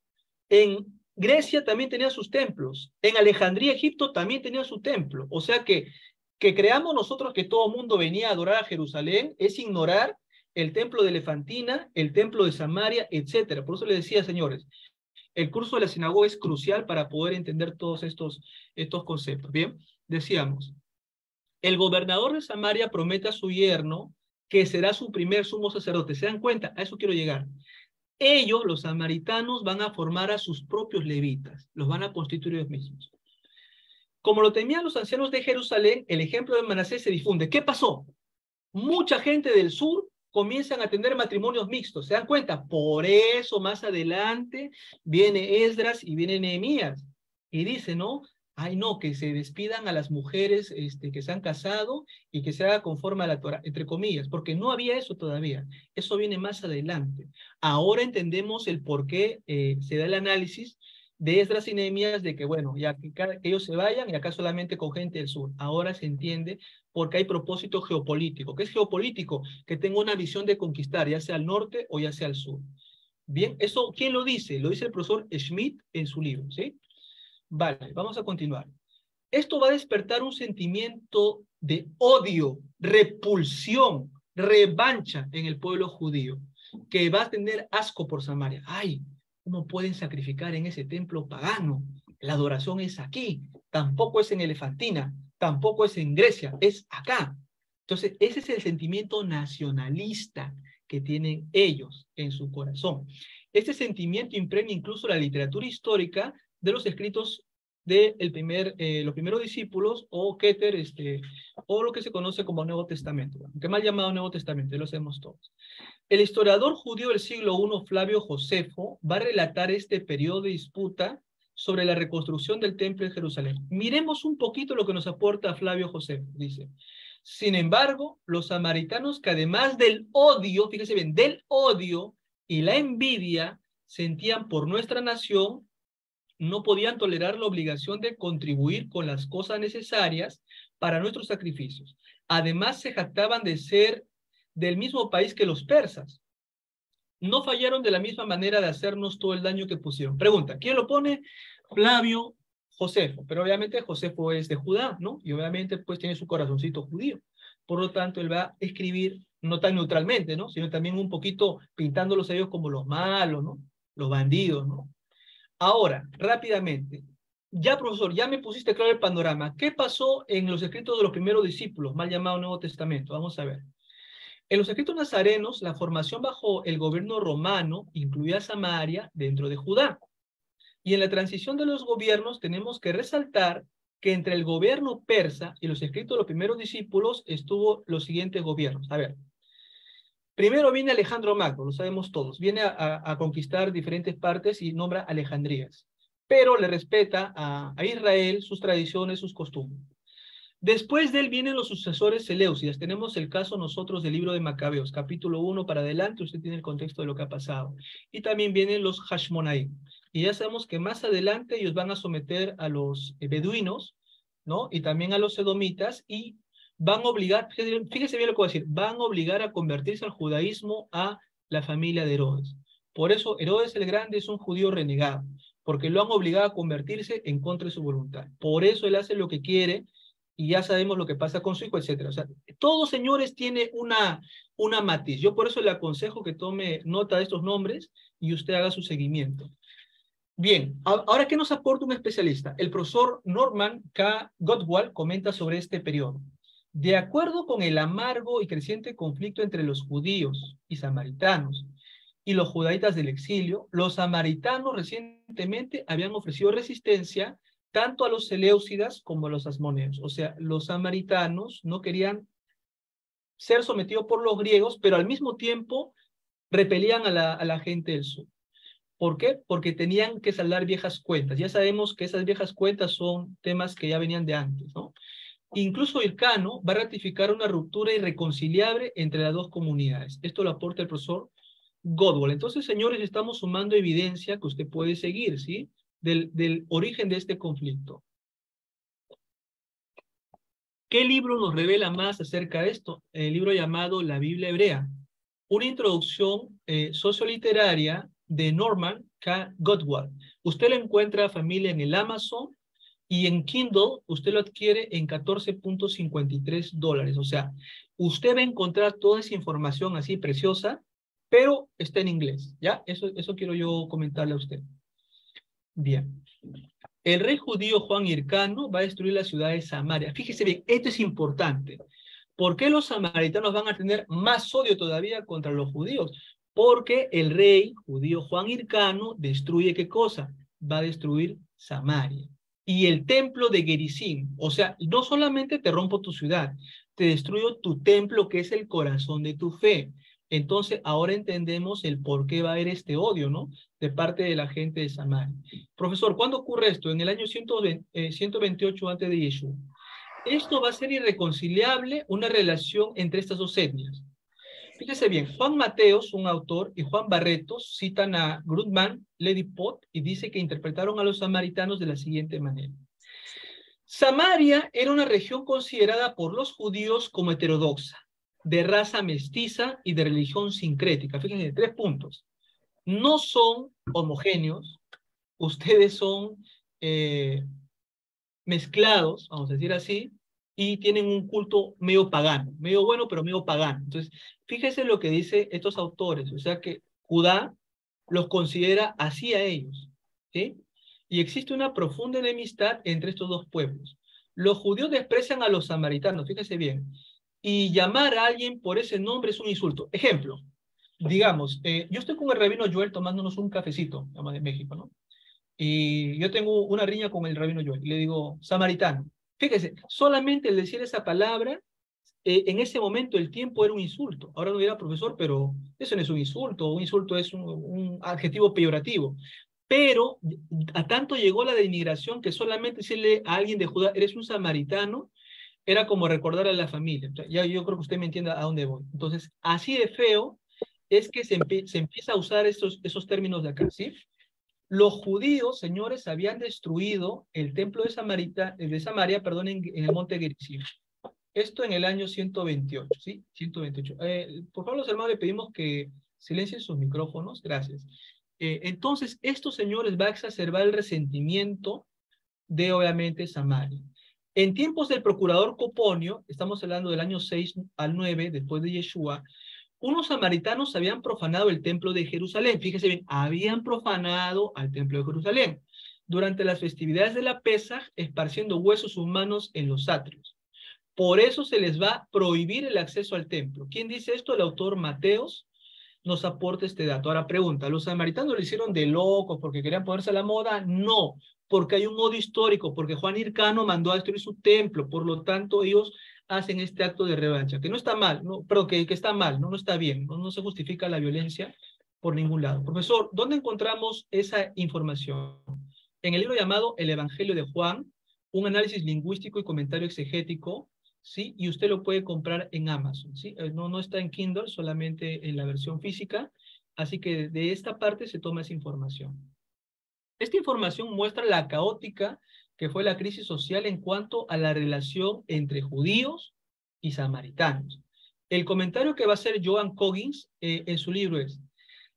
En Grecia también tenía sus templos, en Alejandría, Egipto, también tenía su templo. O sea que creamos nosotros que todo el mundo venía a adorar a Jerusalén es ignorar el templo de Elefantina, el templo de Samaria, etcétera. Por eso les decía, señores, el curso de la sinagoga es crucial para poder entender todos estos conceptos. Bien, decíamos, el gobernador de Samaria promete a su yerno que será su primer sumo sacerdote. ¿Se dan cuenta? A eso quiero llegar. Ellos, los samaritanos, van a formar a sus propios levitas, los van a constituir ellos mismos. Como lo temían los ancianos de Jerusalén, el ejemplo de Manasés se difunde. ¿Qué pasó? Mucha gente del sur comienzan a tener matrimonios mixtos. ¿Se dan cuenta? Por eso más adelante viene Esdras y viene Nehemías. Y dice, ¿no? Ay, no, que se despidan a las mujeres que se han casado y que se haga conforme a la Torá, entre comillas, porque no había eso todavía. Eso viene más adelante. Ahora entendemos el por qué se da el análisis de Esdras y Nehemías de que, bueno, ya que ellos se vayan y acá solamente con gente del sur. Ahora se entiende porque hay propósito geopolítico. ¿Qué es geopolítico? Que tengo una visión de conquistar, ya sea al norte o ya sea al sur. Bien, eso, ¿quién lo dice? Lo dice el profesor Schmidt en su libro, ¿sí? Vale, vamos a continuar. Esto va a despertar un sentimiento de odio, repulsión, revancha en el pueblo judío, que va a tener asco por Samaria. ¡Ay! ¿Cómo pueden sacrificar en ese templo pagano? La adoración es aquí, tampoco es en Elefantina, tampoco es en Grecia, es acá. Entonces, ese es el sentimiento nacionalista que tienen ellos en su corazón. Este sentimiento impregna incluso la literatura histórica de los escritos de los primeros discípulos, o Keter, o lo que se conoce como Nuevo Testamento, que mal llamado Nuevo Testamento, lo hacemos todos. El historiador judío del siglo I, Flavio Josefo, va a relatar este periodo de disputa sobre la reconstrucción del templo de Jerusalén. Miremos un poquito lo que nos aporta Flavio Josefo. Dice, sin embargo, los samaritanos que además del odio, fíjese bien, del odio y la envidia sentían por nuestra nación, no podían tolerar la obligación de contribuir con las cosas necesarias para nuestros sacrificios. Además, se jactaban de ser del mismo país que los persas. No fallaron de la misma manera de hacernos todo el daño que pusieron. Pregunta, ¿quién lo pone? Flavio Josefo, pero obviamente Josefo es de Judá, ¿no? Y obviamente pues tiene su corazoncito judío. Por lo tanto, él va a escribir no tan neutralmente, ¿no? Sino también un poquito pintándolos a ellos como los malos, ¿no? Los bandidos, ¿no? Ahora, rápidamente, ya profesor, ya me pusiste claro el panorama. ¿Qué pasó en los escritos de los primeros discípulos, mal llamado Nuevo Testamento? Vamos a ver. En los escritos nazarenos, la formación bajo el gobierno romano incluía a Samaria dentro de Judá. Y en la transición de los gobiernos tenemos que resaltar que entre el gobierno persa y los escritos de los primeros discípulos estuvo los siguientes gobiernos. A ver, primero viene Alejandro Magno, lo sabemos todos. Viene a conquistar diferentes partes y nombra Alejandrías. Pero le respeta a Israel, sus tradiciones, sus costumbres. Después de él vienen los sucesores seleucidas. Tenemos el caso nosotros del libro de Macabeos, capítulo 1 para adelante, usted tiene el contexto de lo que ha pasado. Y también vienen los Hashmonaim. Y ya sabemos que más adelante ellos van a someter a los beduinos, ¿no? Y también a los edomitas, y van a obligar, fíjese bien lo que voy a decir, van a obligar a convertirse al judaísmo a la familia de Herodes. Por eso Herodes el Grande es un judío renegado, porque lo han obligado a convertirse en contra de su voluntad. Por eso él hace lo que quiere, y ya sabemos lo que pasa con su hijo, etcétera. O sea, todos, señores, tiene una matiz. Yo por eso le aconsejo que tome nota de estos nombres y usted haga su seguimiento. Bien, ahora, ¿qué nos aporta un especialista? El profesor Norman K. Gottwald comenta sobre este periodo. De acuerdo con el amargo y creciente conflicto entre los judíos y samaritanos y los judaítas del exilio, los samaritanos recientemente habían ofrecido resistencia tanto a los seleucidas como a los asmoneos. O sea, los samaritanos no querían ser sometidos por los griegos, pero al mismo tiempo repelían a la gente del sur. ¿Por qué? Porque tenían que saldar viejas cuentas. Ya sabemos que esas viejas cuentas son temas que ya venían de antes, ¿no? Incluso Hircano va a ratificar una ruptura irreconciliable entre las dos comunidades. Esto lo aporta el profesor Gottwald. Entonces, señores, estamos sumando evidencia que usted puede seguir, ¿sí? Del origen de este conflicto. ¿Qué libro nos revela más acerca de esto? El libro llamado La Biblia Hebrea, una introducción socioliteraria de Norman K. Gottwald. Usted lo encuentra, familia, en el Amazon, y en Kindle usted lo adquiere en $14.53. O sea, usted va a encontrar toda esa información así preciosa, pero está en inglés, ¿ya? Eso quiero yo comentarle a usted. Bien. El rey judío Juan Hircano va a destruir la ciudad de Samaria. Fíjese bien, esto es importante. ¿Por qué los samaritanos van a tener más odio todavía contra los judíos? Porque el rey judío Juan Hircano destruye, ¿qué cosa? Va a destruir Samaria. Y el templo de Gerizim, o sea, no solamente te rompo tu ciudad, te destruyo tu templo, que es el corazón de tu fe. Entonces, ahora entendemos el por qué va a haber este odio, ¿no? De parte de la gente de Samaria. Profesor, ¿cuándo ocurre esto? En el año 128 antes de Yeshua. Esto va a ser irreconciliable una relación entre estas dos etnias. Fíjese bien, Juan Mateos, un autor, y Juan Barretos citan a Grudman, Lady Pot, y dice que interpretaron a los samaritanos de la siguiente manera. Samaria era una región considerada por los judíos como heterodoxa, de raza mestiza y de religión sincrética. Fíjense, 3 puntos. No son homogéneos, ustedes son mezclados, vamos a decir así, y tienen un culto medio pagano, medio bueno, pero medio pagano. Entonces, fíjese lo que dicen estos autores, o sea que Judá los considera así a ellos, ¿sí? Y existe una profunda enemistad entre estos dos pueblos. Los judíos desprecian a los samaritanos, fíjese bien, y llamar a alguien por ese nombre es un insulto. Ejemplo, digamos, yo estoy con el rabino Joel tomándonos un cafecito, llama de México, ¿no? Y yo tengo una riña con el rabino Joel, y le digo, samaritano. Fíjese, solamente el decir esa palabra, en ese momento el tiempo era un insulto. Ahora no dirá, profesor, pero eso no es un insulto es un adjetivo peyorativo. Pero a tanto llegó la denigración que solamente decirle a alguien de Judá, eres un samaritano, era como recordar a la familia. O sea, ya yo creo que usted me entienda a dónde voy. Entonces, así de feo es que se empieza a usar esos términos de acá, ¿sí? Los judíos, señores, habían destruido el templo de Samaria, en el monte Gerizim. Esto en el año 128, ¿sí? 128. Por favor, los hermanos, le pedimos que silencien sus micrófonos. Gracias. Entonces, estos señores va a exacerbar el resentimiento de, obviamente, Samaria. En tiempos del procurador Coponio, estamos hablando del año 6 al 9, después de Yeshua, unos samaritanos habían profanado el templo de Jerusalén. Fíjese bien, habían profanado al templo de Jerusalén durante las festividades de la Pesaj, esparciendo huesos humanos en los atrios. Por eso se les va a prohibir el acceso al templo. ¿Quién dice esto? El autor Mateos nos aporta este dato. Ahora pregunta, ¿los samaritanos lo hicieron de locos porque querían ponerse a la moda? No, porque hay un odio histórico, porque Juan Hircano mandó a destruir su templo, por lo tanto ellos hacen este acto de revancha, que no está mal, ¿no? Pero que está mal, no está bien, no se justifica la violencia por ningún lado. Profesor, ¿dónde encontramos esa información? En el libro llamado El Evangelio de Juan, un análisis lingüístico y comentario exegético, ¿sí? Y usted lo puede comprar en Amazon, ¿sí? No está en Kindle, solamente en la versión física, así que de esta parte se toma esa información. Esta información muestra la caótica que fue la crisis social en cuanto a la relación entre judíos y samaritanos. El comentario que va a hacer Joan Coggins en su libro es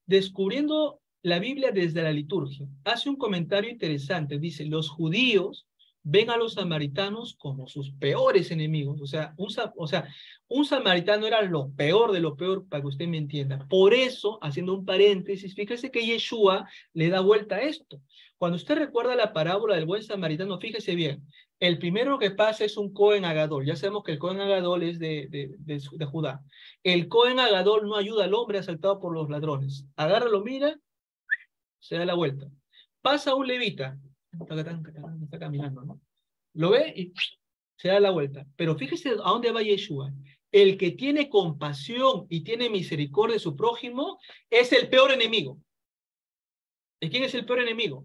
Descubriendo la Biblia desde la liturgia. Hace un comentario interesante, dice, los judíos ven a los samaritanos como sus peores enemigos. O sea, un samaritano era lo peor de lo peor, para que usted me entienda. Por eso, haciendo un paréntesis, fíjese que Yeshua le da vuelta a esto. Cuando usted recuerda la parábola del buen samaritano, fíjese bien, el primero que pasa es un Cohen Agadol. Ya sabemos que el Cohen Agadol es de Judá. El Cohen Agadol no ayuda al hombre asaltado por los ladrones. Agarra, lo mira, se da la vuelta. Pasa un levita, está caminando, ¿no? Lo ve y se da la vuelta. Pero fíjese a dónde va Yeshua. El que tiene compasión y tiene misericordia de su prójimo es el peor enemigo. ¿Y quién es el peor enemigo?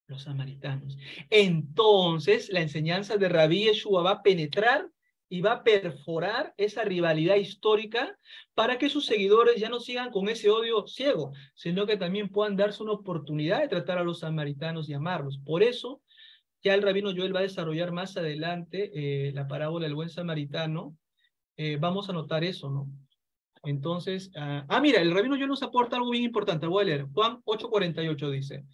Los samaritanos. Entonces, la enseñanza de Rabí Yeshua va a penetrar y va a perforar esa rivalidad histórica para que sus seguidores ya no sigan con ese odio ciego, sino que también puedan darse una oportunidad de tratar a los samaritanos y amarlos. Por eso, ya el rabino Joel va a desarrollar más adelante la parábola del buen samaritano. Vamos a notar eso, ¿no? Entonces, mira, el rabino Joel nos aporta algo bien importante. Voy a leer. Juan 8:48 dice,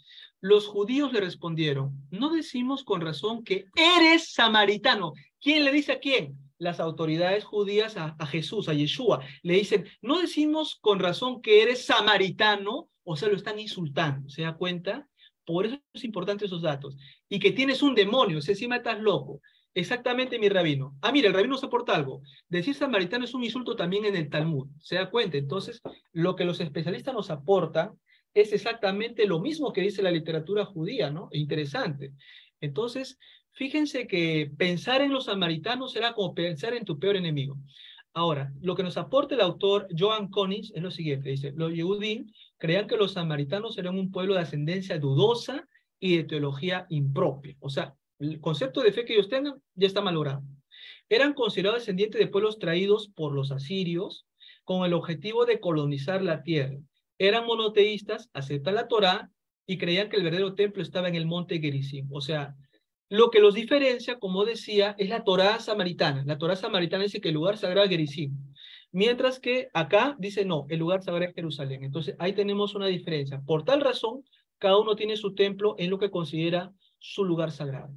los judíos le respondieron, no decimos con razón que eres samaritano. ¿Quién le dice a quién? Las autoridades judías a Jesús, a Yeshua. Le dicen, no decimos con razón que eres samaritano, o sea, lo están insultando. ¿Se da cuenta? Por eso es importante esos datos. Y que tienes un demonio, o sea, encima estás loco. Exactamente, mi rabino. Mira, el rabino nos aporta algo. Decir samaritano es un insulto también en el Talmud. ¿Se da cuenta? Entonces, lo que los especialistas nos aportan es exactamente lo mismo que dice la literatura judía, ¿no? Interesante. Entonces, fíjense que pensar en los samaritanos será como pensar en tu peor enemigo. Ahora, lo que nos aporta el autor Joan Coggins es lo siguiente. Dice, los Yehudim creían que los samaritanos eran un pueblo de ascendencia dudosa y de teología impropia. O sea, el concepto de fe que ellos tengan ya está malogrado. Eran considerados descendientes de pueblos traídos por los asirios con el objetivo de colonizar la tierra. Eran monoteístas, aceptan la Torá y creían que el verdadero templo estaba en el monte Gerizim. O sea, lo que los diferencia, como decía, es la Torá samaritana. La Torá samaritana dice que el lugar sagrado es Gerizim. Mientras que acá dice no, el lugar sagrado es Jerusalén. Entonces ahí tenemos una diferencia. Por tal razón, cada uno tiene su templo en lo que considera su lugar sagrado.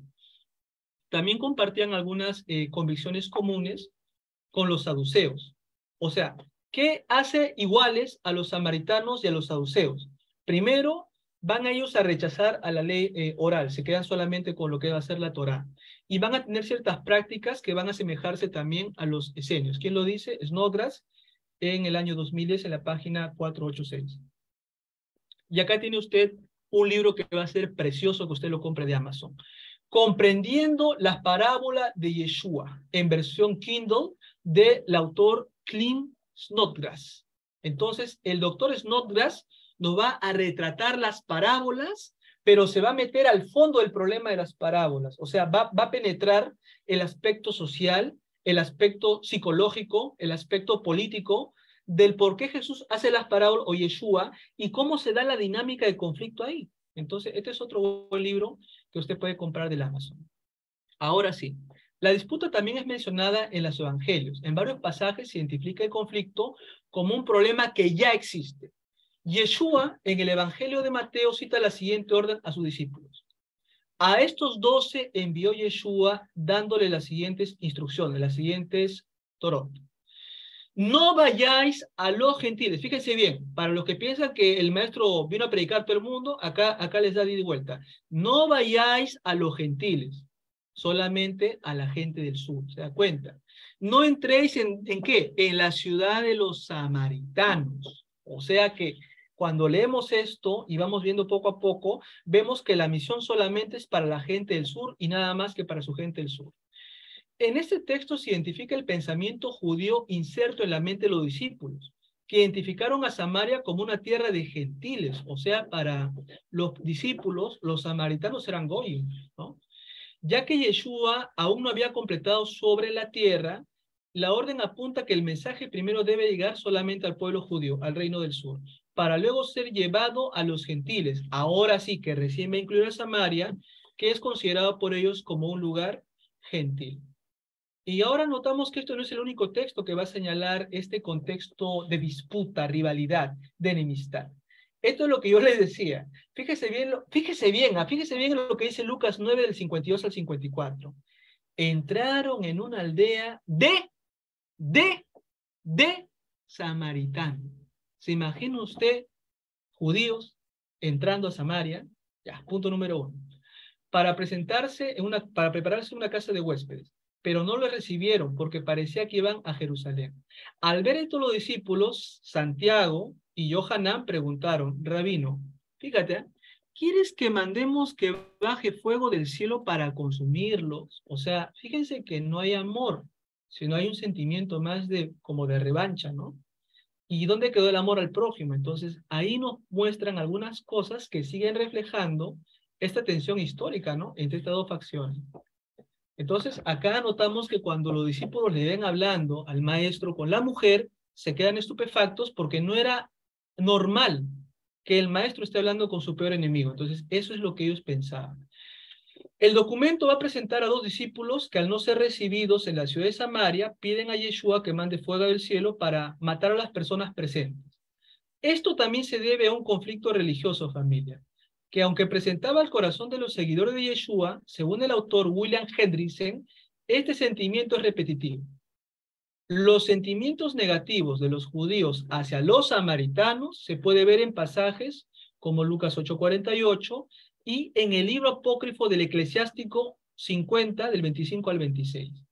También compartían algunas convicciones comunes con los saduceos. O sea, ¿qué hace iguales a los samaritanos y a los saduceos? Primero, van ellos a rechazar a la ley oral, se quedan solamente con lo que va a ser la Torá. Y van a tener ciertas prácticas que van a asemejarse también a los esenios. ¿Quién lo dice? Snodgrass, en el año 2010, en la página 486. Y acá tiene usted un libro que va a ser precioso, que usted lo compre de Amazon. Comprendiendo las parábolas de Yeshua, en versión Kindle, del autor Klim Snodgrass. Entonces, el doctor Snodgrass nos va a retratar las parábolas, pero se va a meter al fondo del problema de las parábolas. O sea, va a penetrar el aspecto social, el aspecto psicológico, el aspecto político, del por qué Jesús hace las parábolas o Yeshua y cómo se da la dinámica de conflicto ahí. Entonces, este es otro buen libro que usted puede comprar del Amazon. Ahora sí, la disputa también es mencionada en los evangelios. En varios pasajes se identifica el conflicto como un problema que ya existe. Yeshua, en el evangelio de Mateo, cita la siguiente orden a sus discípulos. A estos 12 envió Yeshua dándole las siguientes instrucciones, las siguientes Torot. No vayáis a los gentiles. Fíjense bien, para los que piensan que el maestro vino a predicar a todo el mundo, acá les da de vuelta. No vayáis a los gentiles, solamente a la gente del sur. ¿Se da cuenta? No entréis ¿en qué? En la ciudad de los samaritanos. O sea que cuando leemos esto y vamos viendo poco a poco, vemos que la misión solamente es para la gente del sur y nada más que para su gente del sur. En este texto se identifica el pensamiento judío inserto en la mente de los discípulos, que identificaron a Samaria como una tierra de gentiles, o sea, para los discípulos, los samaritanos eran goyim, ¿no? Ya que Yeshua aún no había completado sobre la tierra, la orden apunta que el mensaje primero debe llegar solamente al pueblo judío, al reino del sur, para luego ser llevado a los gentiles. Ahora sí que recién va a incluir a Samaria, que es considerado por ellos como un lugar gentil. Y ahora notamos que esto no es el único texto que va a señalar este contexto de disputa, rivalidad, de enemistad. Esto es lo que yo les decía. Fíjese bien en lo que dice Lucas 9 del 52 al 54. Entraron en una aldea de samaritanos. ¿Se imagina usted judíos entrando a Samaria? Ya, punto número 1. Para prepararse en una casa de huéspedes. Pero no lo recibieron porque parecía que iban a Jerusalén. Al ver esto los discípulos, Santiago y Yohanan preguntaron, Rabino, fíjate, ¿quieres que mandemos que baje fuego del cielo para consumirlos? O sea, fíjense que no hay amor, sino hay un sentimiento más como de revancha, ¿no? ¿Y dónde quedó el amor al prójimo? Entonces, ahí nos muestran algunas cosas que siguen reflejando esta tensión histórica, ¿no? Entre estas dos facciones. Entonces, acá notamos que cuando los discípulos le ven hablando al maestro con la mujer, se quedan estupefactos porque no era normal que el maestro esté hablando con su peor enemigo. Entonces, eso es lo que ellos pensaban. El documento va a presentar a 2 discípulos que al no ser recibidos en la ciudad de Samaria, piden a Yeshua que mande fuego del cielo para matar a las personas presentes. Esto también se debe a un conflicto religioso, familia, que aunque presentaba el corazón de los seguidores de Yeshua, según el autor William Hendrickson, este sentimiento es repetitivo. Los sentimientos negativos de los judíos hacia los samaritanos se puede ver en pasajes como Lucas 8:48 y en el libro apócrifo del Eclesiástico 50, del 25 al 26.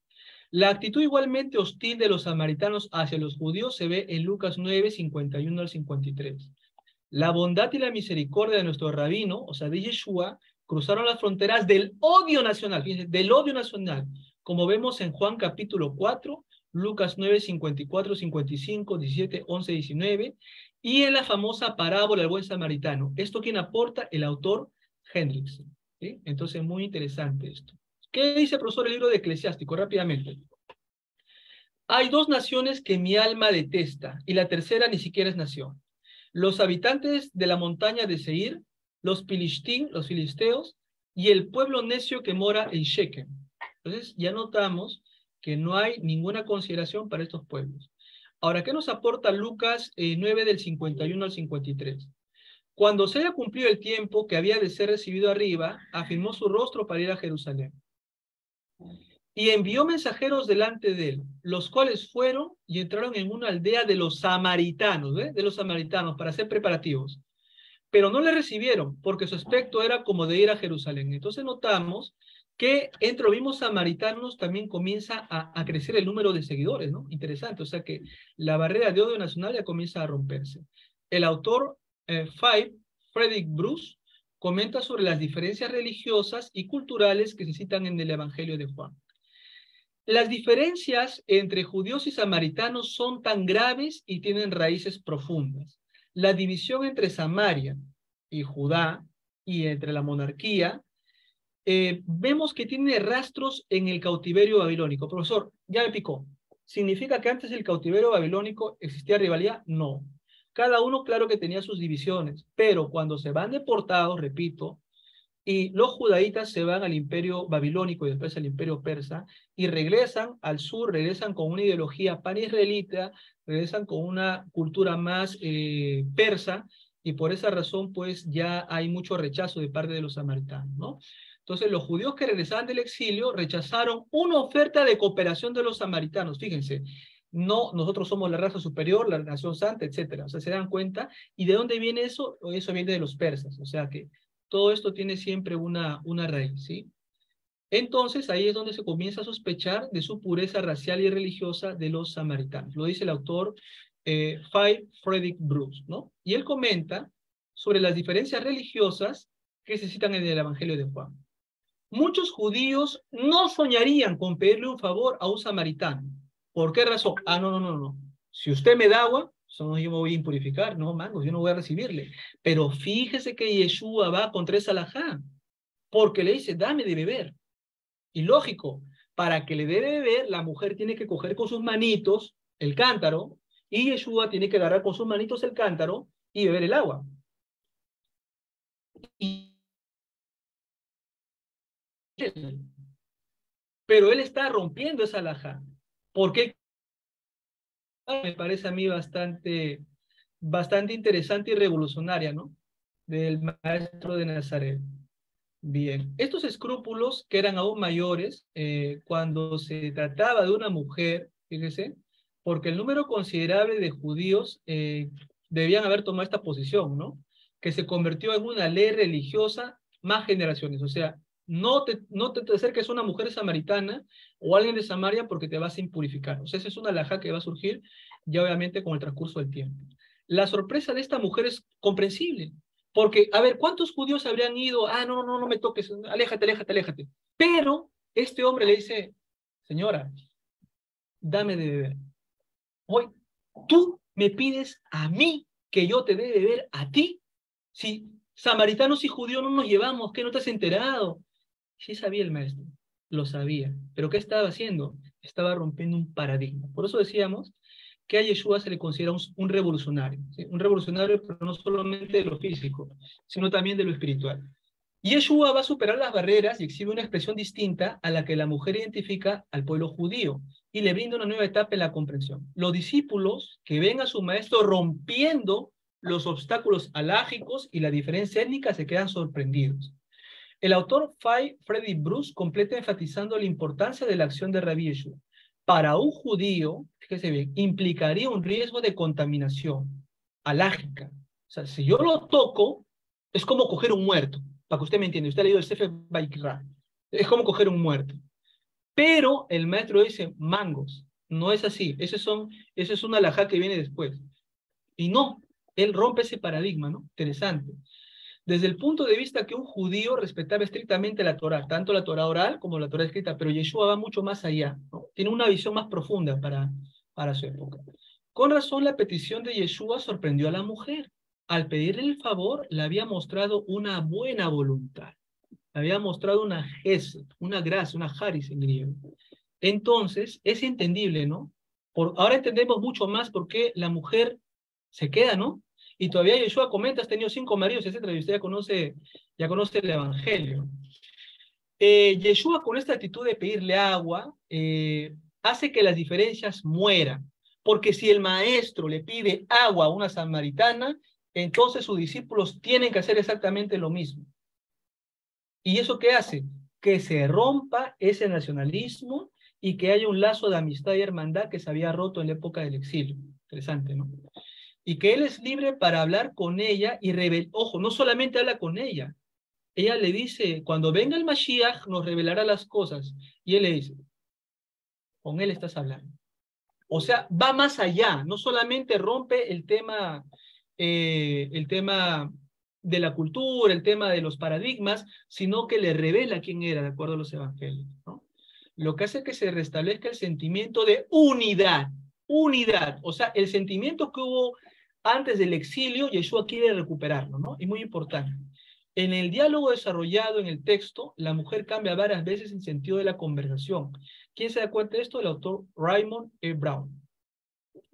La actitud igualmente hostil de los samaritanos hacia los judíos se ve en Lucas 9, 51 al 53. La bondad y la misericordia de nuestro rabino, o sea, de Yeshua, cruzaron las fronteras del odio nacional, fíjense, del odio nacional, como vemos en Juan capítulo 4, Lucas 9, 54, 55, 17, 11, 19, y en la famosa parábola del buen samaritano. Esto quien aporta el autor Hendrickson, ¿sí? Entonces, muy interesante esto. ¿Qué dice, profesor, el libro de Eclesiástico? Rápidamente. Hay 2 naciones que mi alma detesta, y la tercera ni siquiera es nación. Los habitantes de la montaña de Seir, los filisteos, y el pueblo necio que mora en Shekem. Entonces, ya notamos que no hay ninguna consideración para estos pueblos. Ahora, ¿qué nos aporta Lucas 9 del 51 al 53? Cuando se haya cumplido el tiempo que había de ser recibido arriba, afirmó su rostro para ir a Jerusalén. Y envió mensajeros delante de él, los cuales fueron y entraron en una aldea de los samaritanos, de los samaritanos, para hacer preparativos. Pero no le recibieron, porque su aspecto era como de ir a Jerusalén. Entonces notamos que entre los mismos samaritanos también comienza a crecer el número de seguidores, ¿no? Interesante, o sea que la barrera de odio nacional ya comienza a romperse. El autor Frederick Bruce comenta sobre las diferencias religiosas y culturales que se citan en el Evangelio de Juan. Las diferencias entre judíos y samaritanos son tan graves y tienen raíces profundas. La división entre Samaria y Judá y entre la monarquía, vemos que tiene rastros en el cautiverio babilónico. Profesor, ya me picó. ¿Significa que antes del cautiverio babilónico existía rivalidad? No. Cada uno, claro que tenía sus divisiones, pero cuando se van deportados, repito, y los judaítas se van al imperio babilónico y después al imperio persa, y regresan al sur, regresan con una ideología pan-israelita, regresan con una cultura más persa, y por esa razón, pues, ya hay mucho rechazo de parte de los samaritanos, ¿no? Entonces, los judíos que regresaban del exilio rechazaron una oferta de cooperación de los samaritanos. Fíjense, no, nosotros somos la raza superior, la nación santa, etcétera. O sea, se dan cuenta. ¿Y de dónde viene eso? Eso viene de los persas. O sea que todo esto tiene siempre una raíz, ¿sí? Entonces, ahí es donde se comienza a sospechar de su pureza racial y religiosa de los samaritanos. Lo dice el autor Frederick Bruce, ¿no? Y él comenta sobre las diferencias religiosas que se citan en el Evangelio de Juan. Muchos judíos no soñarían con pedirle un favor a un samaritano. ¿Por qué razón? No. Si usted me da agua, yo me voy a impurificar. No, mangos, yo no voy a recibirle. Pero fíjese que Yeshua va contra esa alajá, porque le dice, dame de beber. Y lógico, para que le dé de beber, la mujer tiene que coger con sus manitos el cántaro, y Yeshua tiene que agarrar con sus manitos el cántaro y beber el agua. Pero él está rompiendo esa alajá. ¿Por qué? Me parece a mí bastante interesante y revolucionaria, ¿no? Del maestro de Nazaret. Bien, estos escrúpulos que eran aún mayores cuando se trataba de una mujer, fíjese, porque el número considerable de judíos debían haber tomado esta posición, ¿no? Que se convirtió en una ley religiosa más generaciones. O sea, no te acerques a una mujer samaritana o alguien de Samaria porque te vas a impurificar. O sea, esa es una alajá que va a surgir ya obviamente con el transcurso del tiempo. La sorpresa de esta mujer es comprensible. Porque, a ver, ¿cuántos judíos habrían ido? No me toques, aléjate. Pero este hombre le dice, señora, dame de beber. Hoy, tú me pides a mí que yo te dé de beber a ti. Si samaritanos y judíos no nos llevamos, ¿qué no te has enterado? Sí sabía el maestro, lo sabía. ¿Pero qué estaba haciendo? Estaba rompiendo un paradigma. Por eso decíamos que a Yeshua se le considera un revolucionario, ¿sí? Un revolucionario, pero no solamente de lo físico, sino también de lo espiritual. Y Yeshua va a superar las barreras y exhibe una expresión distinta a la que la mujer identifica al pueblo judío y le brinda una nueva etapa en la comprensión. Los discípulos que ven a su maestro rompiendo los obstáculos alágicos y la diferencia étnica se quedan sorprendidos. El autor Frederick Bruce completa enfatizando la importancia de la acción de Rabí Yeshua. Para un judío, fíjese bien, implicaría un riesgo de contaminación alágica. O sea, si yo lo toco, es como coger un muerto. Para que usted me entienda, usted ha leído el Sefer Vaikra. Es como coger un muerto. Pero el maestro dice, mangos, no es así. Ese es una alajá que viene después. Y no, él rompe ese paradigma, ¿no? Interesante. Desde el punto de vista que un judío respetaba estrictamente la Torá, tanto la Torá oral como la Torá escrita, pero Yeshua va mucho más allá, ¿no? Tiene una visión más profunda para su época. Con razón, la petición de Yeshua sorprendió a la mujer. Al pedirle el favor, le había mostrado una buena voluntad. Le había mostrado una gesed, una gracia, una haris en griego. Entonces, es entendible, ¿no? Ahora entendemos mucho más por qué la mujer se queda, ¿no? Y todavía Yeshua comenta, has tenido 5 maridos, etcétera, y usted ya conoce el Evangelio. Yeshua, con esta actitud de pedirle agua, hace que las diferencias mueran. Porque si el maestro le pide agua a una samaritana, entonces sus discípulos tienen que hacer exactamente lo mismo. ¿Y eso qué hace? Que se rompa ese nacionalismo y que haya un lazo de amistad y hermandad que se había roto en la época del exilio. Interesante, ¿no? Y que él es libre para hablar con ella y ojo, no solamente habla con ella. Ella le dice, cuando venga el Mashiach nos revelará las cosas. Y él le dice, con él estás hablando. O sea, va más allá, no solamente rompe el tema de la cultura, el tema de los paradigmas, sino que le revela quién era, de acuerdo a los evangelios, ¿no? Lo que hace que se restablezca el sentimiento de unidad, o sea, el sentimiento que hubo antes del exilio, Yeshua quiere recuperarlo, ¿no? Y muy importante. En el diálogo desarrollado en el texto, la mujer cambia varias veces el sentido de la conversación. ¿Quién se da cuenta de esto? El autor Raymond E. Brown.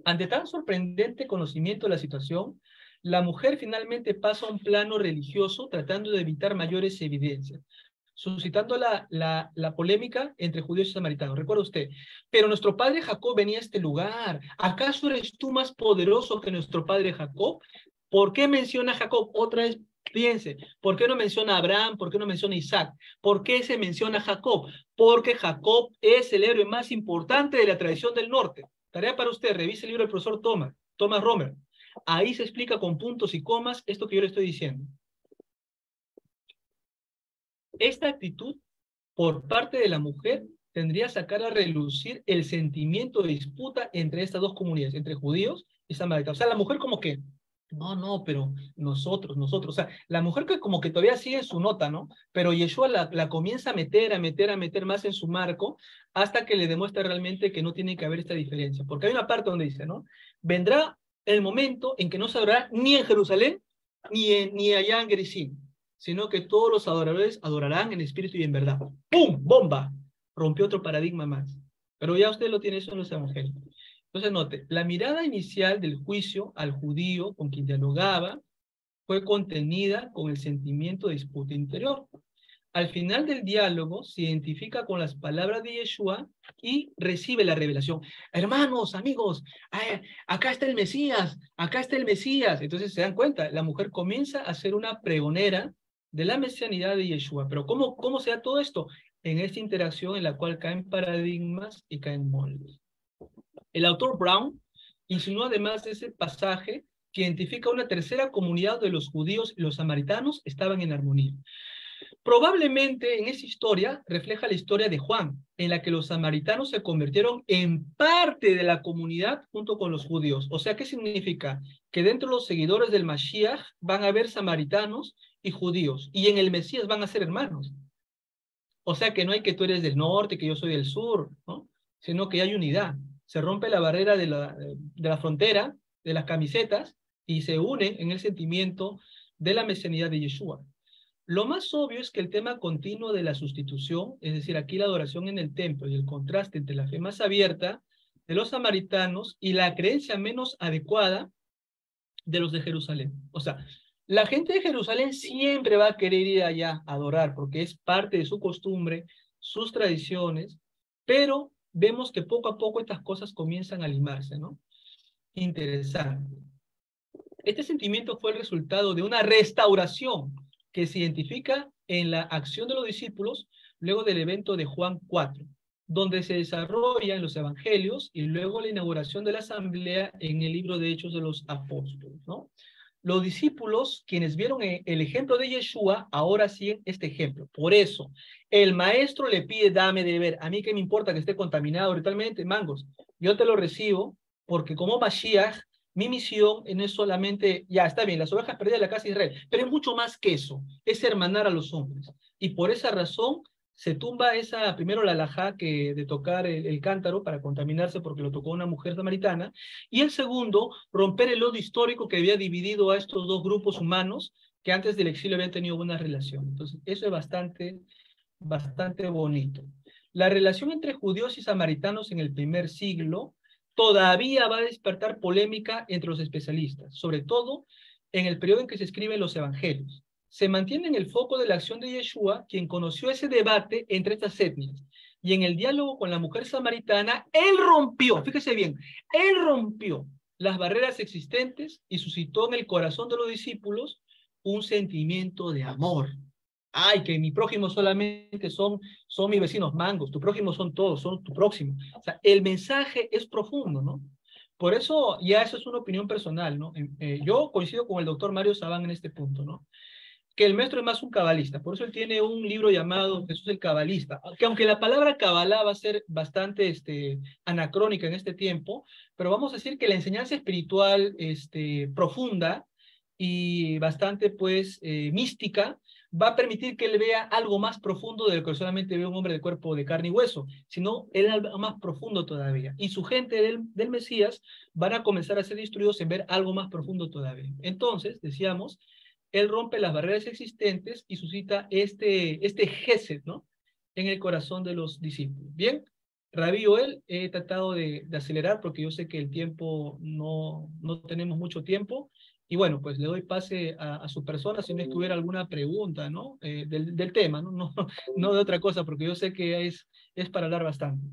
Ante tan sorprendente conocimiento de la situación, la mujer finalmente pasa a un plano religioso tratando de evitar mayores evidencias, suscitando la polémica entre judíos y samaritanos. Recuerda usted, pero nuestro padre Jacob venía a este lugar. ¿Acaso eres tú más poderoso que nuestro padre Jacob? ¿Por qué menciona a Jacob? Otra vez piense, ¿por qué no menciona a Abraham? ¿Por qué no menciona a Isaac? ¿Por qué se menciona a Jacob? Porque Jacob es el héroe más importante de la tradición del norte. Tarea para usted, revise el libro del profesor Thomas Romer. Ahí se explica con puntos y comas esto que yo le estoy diciendo. Esta actitud por parte de la mujer tendría que sacar a relucir el sentimiento de disputa entre estas dos comunidades, entre judíos y samaritanos. O sea, la mujer como que, no, pero nosotros, o sea, la mujer que como que todavía sigue en su nota, ¿no? Pero Yeshua la comienza a meter más en su marco hasta que le demuestra realmente que no tiene que haber esta diferencia. Porque hay una parte donde dice, ¿no? Vendrá el momento en que no se adorará ni en Jerusalén, ni allá en Gerizim, sino que todos los adoradores adorarán en espíritu y en verdad. ¡Pum! ¡Bomba! Rompió otro paradigma más. Pero ya usted lo tiene eso en los evangelios. Entonces note, la mirada inicial del juicio al judío con quien dialogaba fue contenida con el sentimiento de disputa interior. Al final del diálogo se identifica con las palabras de Yeshua y recibe la revelación. Hermanos, amigos, acá está el Mesías, acá está el Mesías. Entonces se dan cuenta, la mujer comienza a ser una pregonera de la mesianidad de Yeshua. Pero ¿cómo se da todo esto? En esta interacción en la cual caen paradigmas y caen moldes. El autor Brown insinuó además de ese pasaje que identifica una tercera comunidad de los judíos y los samaritanos estaban en armonía. Probablemente en esa historia refleja la historia de Juan, en la que los samaritanos se convirtieron en parte de la comunidad junto con los judíos. O sea, ¿qué significa? Que dentro de los seguidores del Mashiach van a haber samaritanos y judíos, y en el Mesías van a ser hermanos. O sea, que no hay que tú eres del norte, que yo soy del sur, ¿no? Sino que hay unidad. Se rompe la barrera de la frontera, de las camisetas, y se une en el sentimiento de la mesianidad de Yeshua. Lo más obvio es que el tema continuo de la sustitución, es decir, aquí la adoración en el templo y el contraste entre la fe más abierta de los samaritanos y la creencia menos adecuada de los de Jerusalén. O sea, la gente de Jerusalén siempre va a querer ir allá a adorar porque es parte de su costumbre, sus tradiciones, pero vemos que poco a poco estas cosas comienzan a limarse, ¿no? Interesante. Este sentimiento fue el resultado de una restauración que se identifica en la acción de los discípulos luego del evento de Juan 4, donde se desarrolla en los evangelios y luego la inauguración de la asamblea en el libro de Hechos de los Apóstoles, ¿no? Los discípulos, quienes vieron el ejemplo de Yeshua, ahora siguen este ejemplo. Por eso, el maestro le pide, dame de beber. A mí qué me importa que esté contaminado ritualmente, mangos. Yo te lo recibo porque como Mashiach, mi misión no es solamente, ya está bien, las ovejas perdidas de la casa de Israel, pero es mucho más que eso, es hermanar a los hombres. Y por esa razón se tumba primero la alajá de tocar el cántaro para contaminarse porque lo tocó una mujer samaritana, y el segundo, romper el lodo histórico que había dividido a estos dos grupos humanos que antes del exilio habían tenido buena relación. Entonces, eso es bastante bonito. La relación entre judíos y samaritanos en el primer siglo todavía va a despertar polémica entre los especialistas, sobre todo en el periodo en que se escriben los evangelios. Se mantiene en el foco de la acción de Yeshua, quien conoció ese debate entre estas etnias. Y en el diálogo con la mujer samaritana, él rompió, fíjese bien, él rompió las barreras existentes y suscitó en el corazón de los discípulos un sentimiento de amor. Ay, que mi prójimo solamente son mis vecinos mangos, tu prójimo son todos, son tu próximo. O sea, el mensaje es profundo, ¿no? Por eso, ya eso es una opinión personal, ¿no? Yo coincido con el doctor Mario Sabán en este punto, ¿no? Que el maestro es más un cabalista, por eso él tiene un libro llamado Jesús el Cabalista, que aunque la palabra cabalá va a ser bastante anacrónica en este tiempo, pero vamos a decir que la enseñanza espiritual profunda y bastante pues mística va a permitir que él vea algo más profundo de lo que solamente ve un hombre de cuerpo de carne y hueso, sino él algo más profundo todavía. Y su gente del Mesías van a comenzar a ser instruidos en ver algo más profundo todavía. Entonces, decíamos, él rompe las barreras existentes y suscita este gesed, ¿no? En el corazón de los discípulos. Bien, Rabí Joel, he tratado de acelerar porque yo sé que el tiempo no tenemos mucho tiempo. Y bueno, pues le doy pase a su persona si no es que hubiera alguna pregunta, ¿no? Del tema, ¿no? No, no de otra cosa, porque yo sé que es para hablar bastante.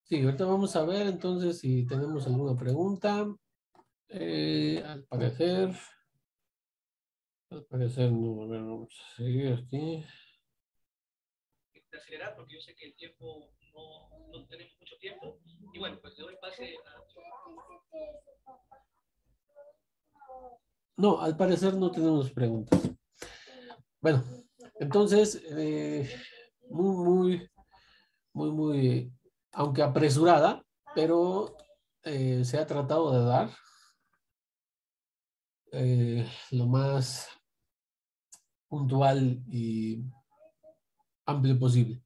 Sí, ahorita vamos a ver entonces si tenemos alguna pregunta. Al parecer no. A ver, vamos a seguir aquí. De acelerar porque yo sé que el tiempo no tenemos mucho tiempo. Y bueno, pues le doy pase a... No, al parecer no tenemos preguntas. Bueno, entonces, muy, muy, aunque apresurada, pero se ha tratado de dar lo más puntual y amplio posible.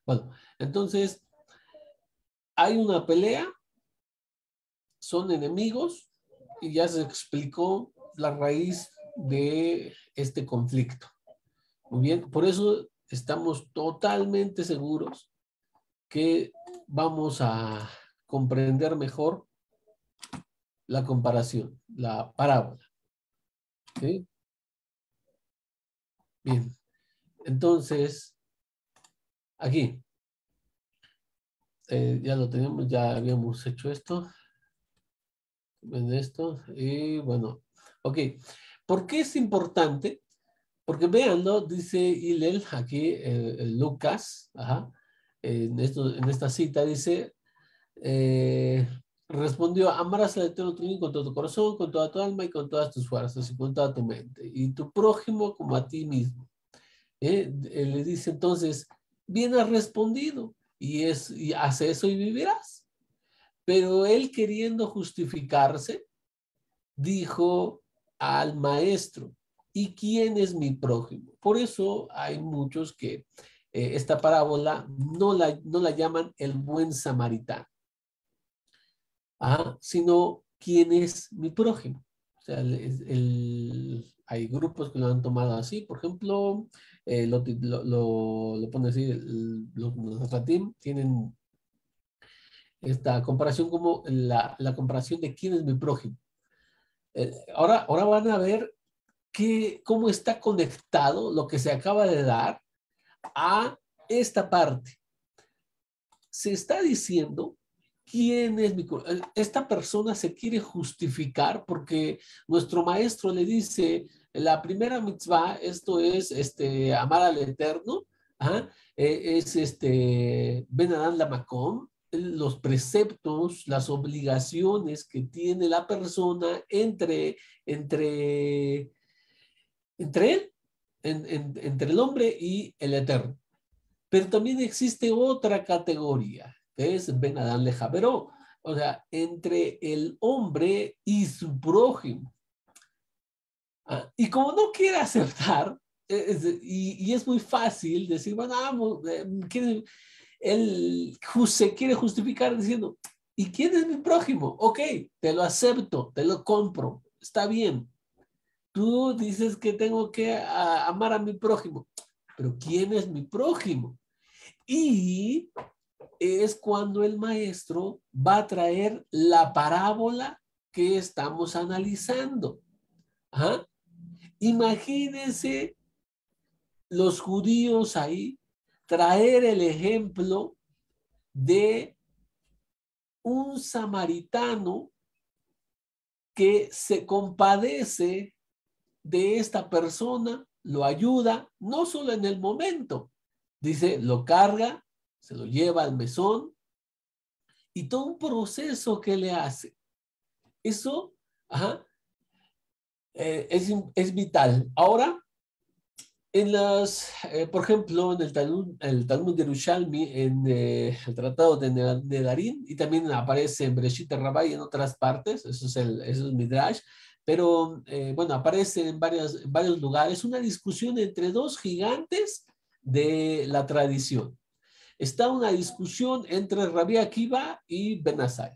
Bueno, entonces, hay una pelea, son enemigos y ya se explicó la raíz de este conflicto. Muy bien, por eso estamos totalmente seguros que vamos a comprender mejor la comparación, la parábola. ¿Sí? Bien, entonces, aquí, ya lo tenemos, ya habíamos hecho esto, ven esto, y bueno, ok. ¿Por qué es importante? Porque véanlo, dice Hillel aquí, Lucas, ajá, en esta cita dice, eh, respondió, amarás al Eterno tu Dios con todo tu corazón, con toda tu alma y con todas tus fuerzas y con toda tu mente, y tu prójimo como a ti mismo. Él le dice entonces, bien has respondido, y hace eso y vivirás. Pero él queriendo justificarse, dijo al maestro, ¿y quién es mi prójimo? Por eso hay muchos que esta parábola no la llaman el buen samaritano, sino ¿quién es mi prójimo? O sea, hay grupos que lo han tomado así, por ejemplo, lo pone así, los Ratim tienen esta comparación como la comparación de quién es mi prójimo. Ahora van a ver cómo está conectado lo que se acaba de dar a esta parte. Se está diciendo quién es mi... Esta persona se quiere justificar porque nuestro maestro le dice, la primera mitzvah, esto es amar al Eterno, es Ben Adán Lamakom, los preceptos, las obligaciones que tiene la persona entre él, entre el hombre y el Eterno. Pero también existe otra categoría, que es Ben Adán Lejaveró, o sea, entre el hombre y su prójimo. Y como no quiere aceptar, y es muy fácil decir, bueno, él se quiere justificar diciendo, ¿y quién es mi prójimo? Ok, te lo acepto, te lo compro, está bien. Tú dices que tengo que amar a mi prójimo, pero ¿quién es mi prójimo? Y es cuando el maestro va a traer la parábola que estamos analizando. ¿Ah? Imagínense los judíos ahí traer el ejemplo de un samaritano que se compadece de esta persona, lo ayuda, no solo en el momento, dice, lo carga, se lo lleva al mesón y todo un proceso que le hace. Eso es vital. Ahora, por ejemplo, en el Talmud de Yerushalmi, en el Tratado de Nedarim, y también aparece en Bereshit Rabbah y en otras partes, eso es Midrash, pero bueno, aparece en varios lugares una discusión entre dos gigantes de la tradición. Está una discusión entre Rabbi Akiva y Ben Asai.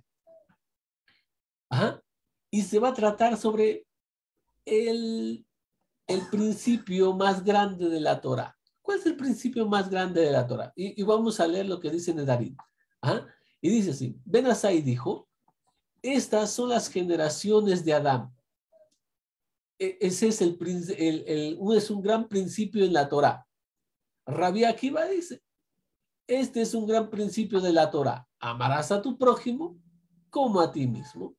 Y se va a tratar sobre el principio más grande de la Torah. ¿Cuál es el principio más grande de la Torah? Y vamos a leer lo que dice Nedarim. ¿Ah? Y dice así, Ben Asai dijo, estas son las generaciones de Adán. Ese es es un gran principio en la Torah. Rabbi Akiva dice, este es un gran principio de la Torah. Amarás a tu prójimo como a ti mismo.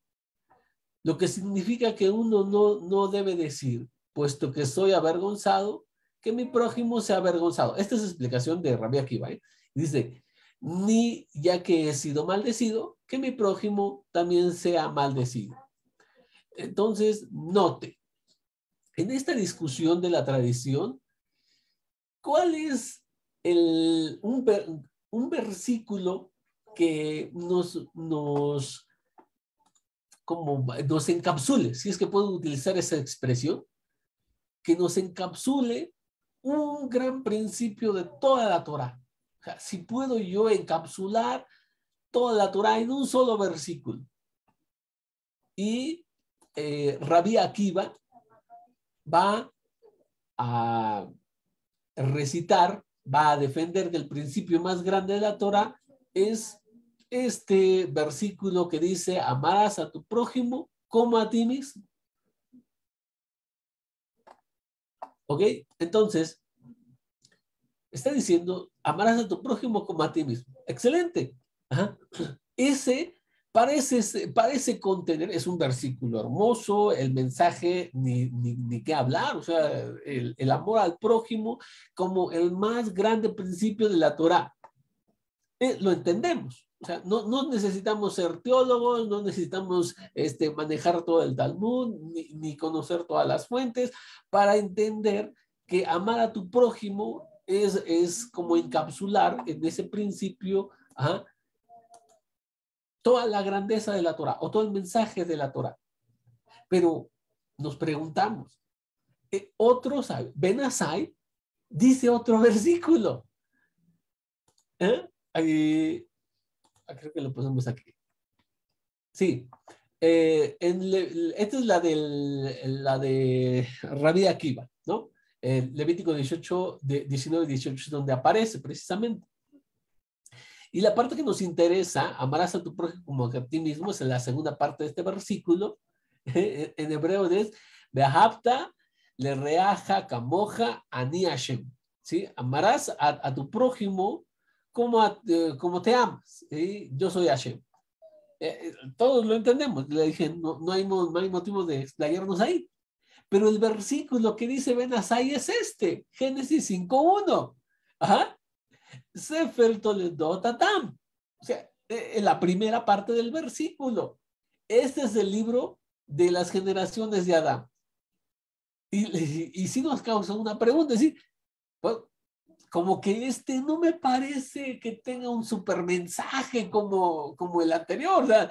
Lo que significa que uno no debe decir, puesto que soy avergonzado, que mi prójimo sea avergonzado. Esta es la explicación de Rabbi Akiva. Dice, ni ya que he sido maldecido, que mi prójimo también sea maldecido. Entonces, note, en esta discusión de la tradición, ¿cuál es un versículo que nos encapsule, si es que puedo utilizar esa expresión, que nos encapsule un gran principio de toda la Torah? O sea, si puedo yo encapsular toda la Torah en un solo versículo. Y Rabbi Akiva va a recitar, va a defender que el principio más grande de la Torah es este versículo que dice, amarás a tu prójimo como a ti mismo. ¿Ok? Entonces, está diciendo, amarás a tu prójimo como a ti mismo. Excelente. Ajá. Ese parece contener, es un versículo hermoso, el mensaje ni qué hablar, o sea, el amor al prójimo como el más grande principio de la Torah. Lo entendemos, o sea, no necesitamos ser teólogos, no necesitamos manejar todo el Talmud, ni conocer todas las fuentes para entender que amar a tu prójimo es como encapsular en ese principio, ¿ah?, toda la grandeza de la Torah o todo el mensaje de la Torah. Pero nos preguntamos, Ben Asai dice otro versículo. Creo que lo ponemos aquí. Sí. Esta es la de Rabbi Akiva, ¿no? Levítico 18, 19 y 18, donde aparece precisamente. Y la parte que nos interesa, amarás a tu prójimo como a ti mismo, es en la segunda parte de este versículo. En hebreo es, Behabta le reaja kamoja ani Hashem. ¿Sí? Amarás a tu prójimo como te amas. ¿Sí? Yo soy Hashem. Todos lo entendemos. Le dije, no hay motivo de explayarnos ahí. Pero el versículo que dice Ben Asai es Génesis 5:1. Ajá. Sefer Toledot Adam. O sea, en la primera parte del versículo. Este es el libro de las generaciones de Adán. Y si nos causa una pregunta, es decir, pues, como que no me parece que tenga un super mensaje como el anterior. O sea,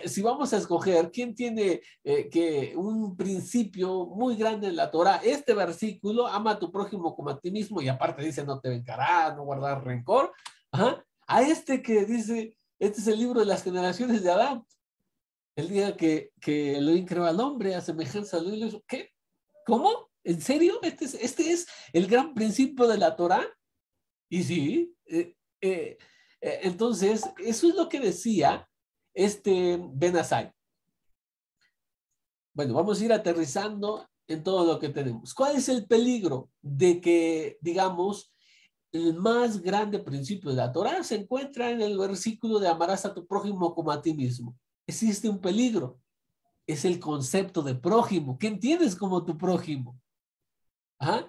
si vamos a escoger quién tiene que un principio muy grande en la Torah, este versículo, ama a tu prójimo como a ti mismo, y aparte dice no te vengarás, no guardar rencor. Ajá. A que dice, este es el libro de las generaciones de Adán, el día que Elohim creó al hombre a semejanza de Elohim. ¿Qué? ¿Cómo? ¿En serio? Este es el gran principio de la Torah. Y sí, entonces, eso es lo que decía Ben Asai. Bueno, vamos a ir aterrizando en todo lo que tenemos. ¿Cuál es el peligro de que, digamos, el más grande principio de la Torah se encuentra en el versículo de amarás a tu prójimo como a ti mismo? Existe un peligro. Es el concepto de prójimo. ¿Qué entiendes como tu prójimo? ¿Ah?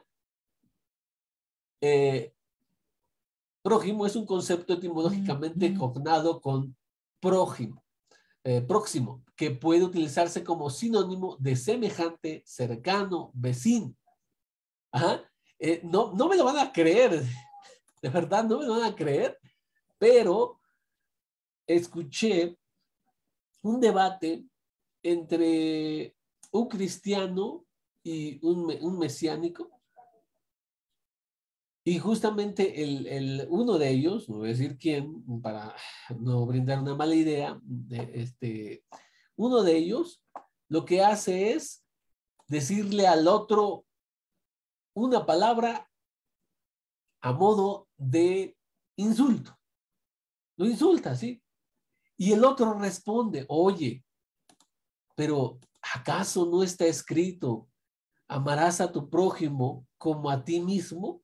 Prójimo es un concepto etimológicamente cognado con prójimo, próximo, que puede utilizarse como sinónimo de semejante, cercano, vecino. Ajá. No me lo van a creer, de verdad no me lo van a creer, pero escuché un debate entre un cristiano y un mesiánico. Y justamente uno de ellos, no voy a decir quién, para no brindar una mala idea, uno de ellos lo que hace es decirle al otro una palabra a modo de insulto. Lo insulta, ¿sí? Y el otro responde, oye, pero ¿acaso no está escrito, amarás a tu prójimo como a ti mismo?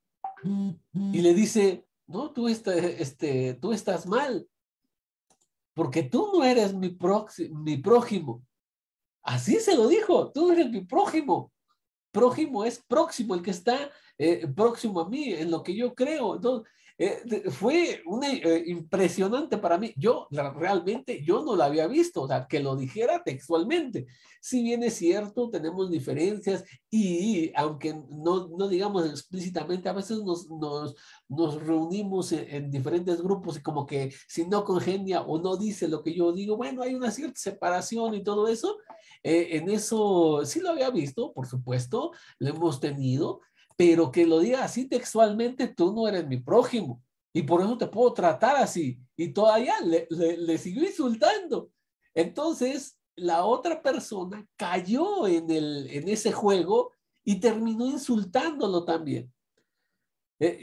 Y le dice, no, tú estás mal, porque tú no eres mi prójimo. Así se lo dijo, tú eres mi prójimo. Prójimo es próximo, el que está próximo a mí, en lo que yo creo. Entonces, fue impresionante para mí. Realmente yo no lo había visto, o sea, que lo dijera textualmente. Si bien es cierto, tenemos diferencias y aunque no digamos explícitamente, a veces nos reunimos en diferentes grupos y como que si no congenia o no dice lo que yo digo, bueno, hay una cierta separación y todo eso. En eso sí lo había visto, por supuesto, lo hemos tenido, pero que lo diga así textualmente, tú no eres mi prójimo y por eso te puedo tratar así. Y todavía le siguió insultando. Entonces, la otra persona cayó en ese juego y terminó insultándolo también.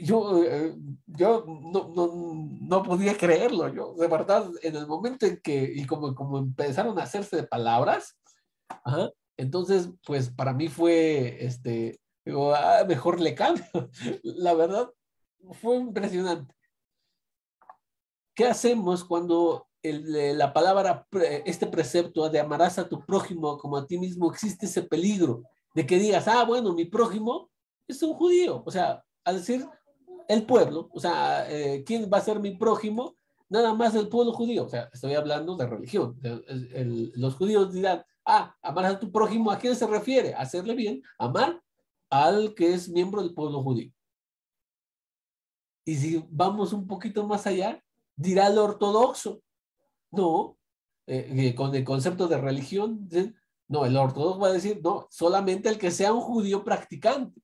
Yo no podía creerlo. Yo, de verdad, en el momento en que, y como empezaron a hacerse de palabras, ajá, entonces, pues para mí fue, digo, mejor le cambio. La verdad, fue impresionante. ¿Qué hacemos cuando la palabra, este precepto de amarás a tu prójimo como a ti mismo, existe ese peligro de que digas, bueno, mi prójimo es un judío? O sea, al decir el pueblo, o sea, ¿quién va a ser mi prójimo? Nada más el pueblo judío. O sea, estoy hablando de religión. Los judíos dirán, amar a tu prójimo, ¿a quién se refiere? Hacerle bien, amar al que es miembro del pueblo judío. Y si vamos un poquito más allá, dirá el ortodoxo. No, con el concepto de religión, no, el ortodoxo va a decir, no, solamente el que sea un judío practicante.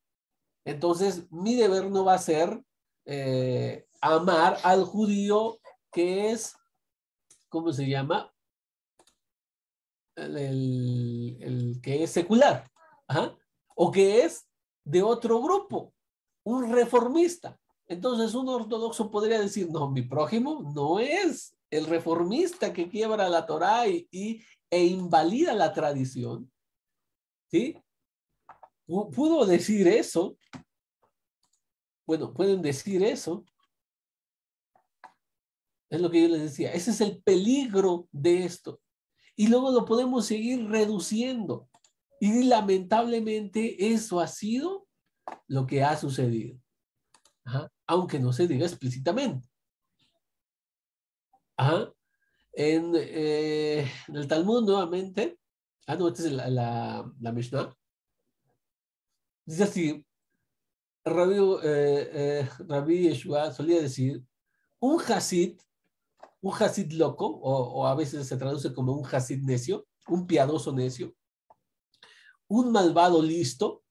Entonces, mi deber no va a ser amar al judío que es, ¿cómo se llama? El que es secular. Ajá. O que es de otro grupo, un reformista. Entonces, un ortodoxo podría decir, no, mi prójimo no es el reformista que quiebra la Torá e invalida la tradición. ¿Sí? Pudo decir eso. Bueno, pueden decir eso. Es lo que yo les decía. Ese es el peligro de esto. Y luego lo podemos seguir reduciendo. Y lamentablemente eso ha sido lo que ha sucedido. Ajá. Aunque no se diga explícitamente. Ajá. En el Talmud nuevamente, no, esta es la Mishnah. Dice así, Rabbi Yeshua solía decir, un Hasid loco, o a veces se traduce como un Hasid necio, un piadoso necio, un malvado listo,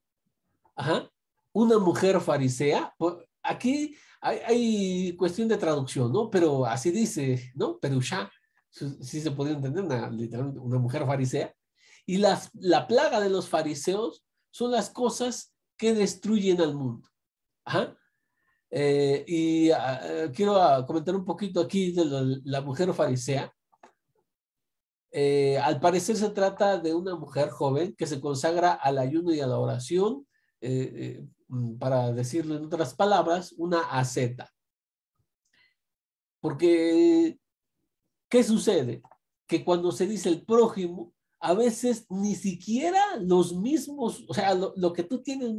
ajá, una mujer farisea. Aquí hay cuestión de traducción, ¿no? Pero así dice, ¿no? Perushá, sí se podría entender, literalmente una mujer farisea. Y la plaga de los fariseos son las cosas que destruyen al mundo. Ajá. Quiero comentar un poquito aquí de la mujer farisea. Al parecer se trata de una mujer joven que se consagra al ayuno y a la oración, para decirlo en otras palabras, una asceta. Porque, ¿qué sucede? Que cuando se dice el prójimo, a veces ni siquiera los mismos, o sea, lo que tú tienes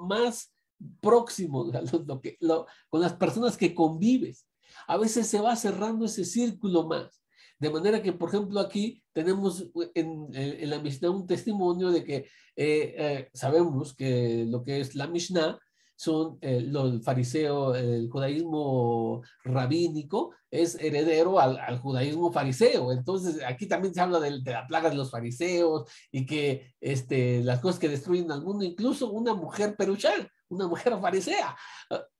más próximo, con las personas que convives, a veces se va cerrando ese círculo más. De manera que, por ejemplo, aquí tenemos en la Mishnah un testimonio de que sabemos que lo que es la Mishnah son los fariseos, el judaísmo rabínico es heredero al judaísmo fariseo. Entonces, aquí también se habla de la plaga de los fariseos y que las cosas que destruyen al mundo, incluso una mujer perushá, una mujer farisea.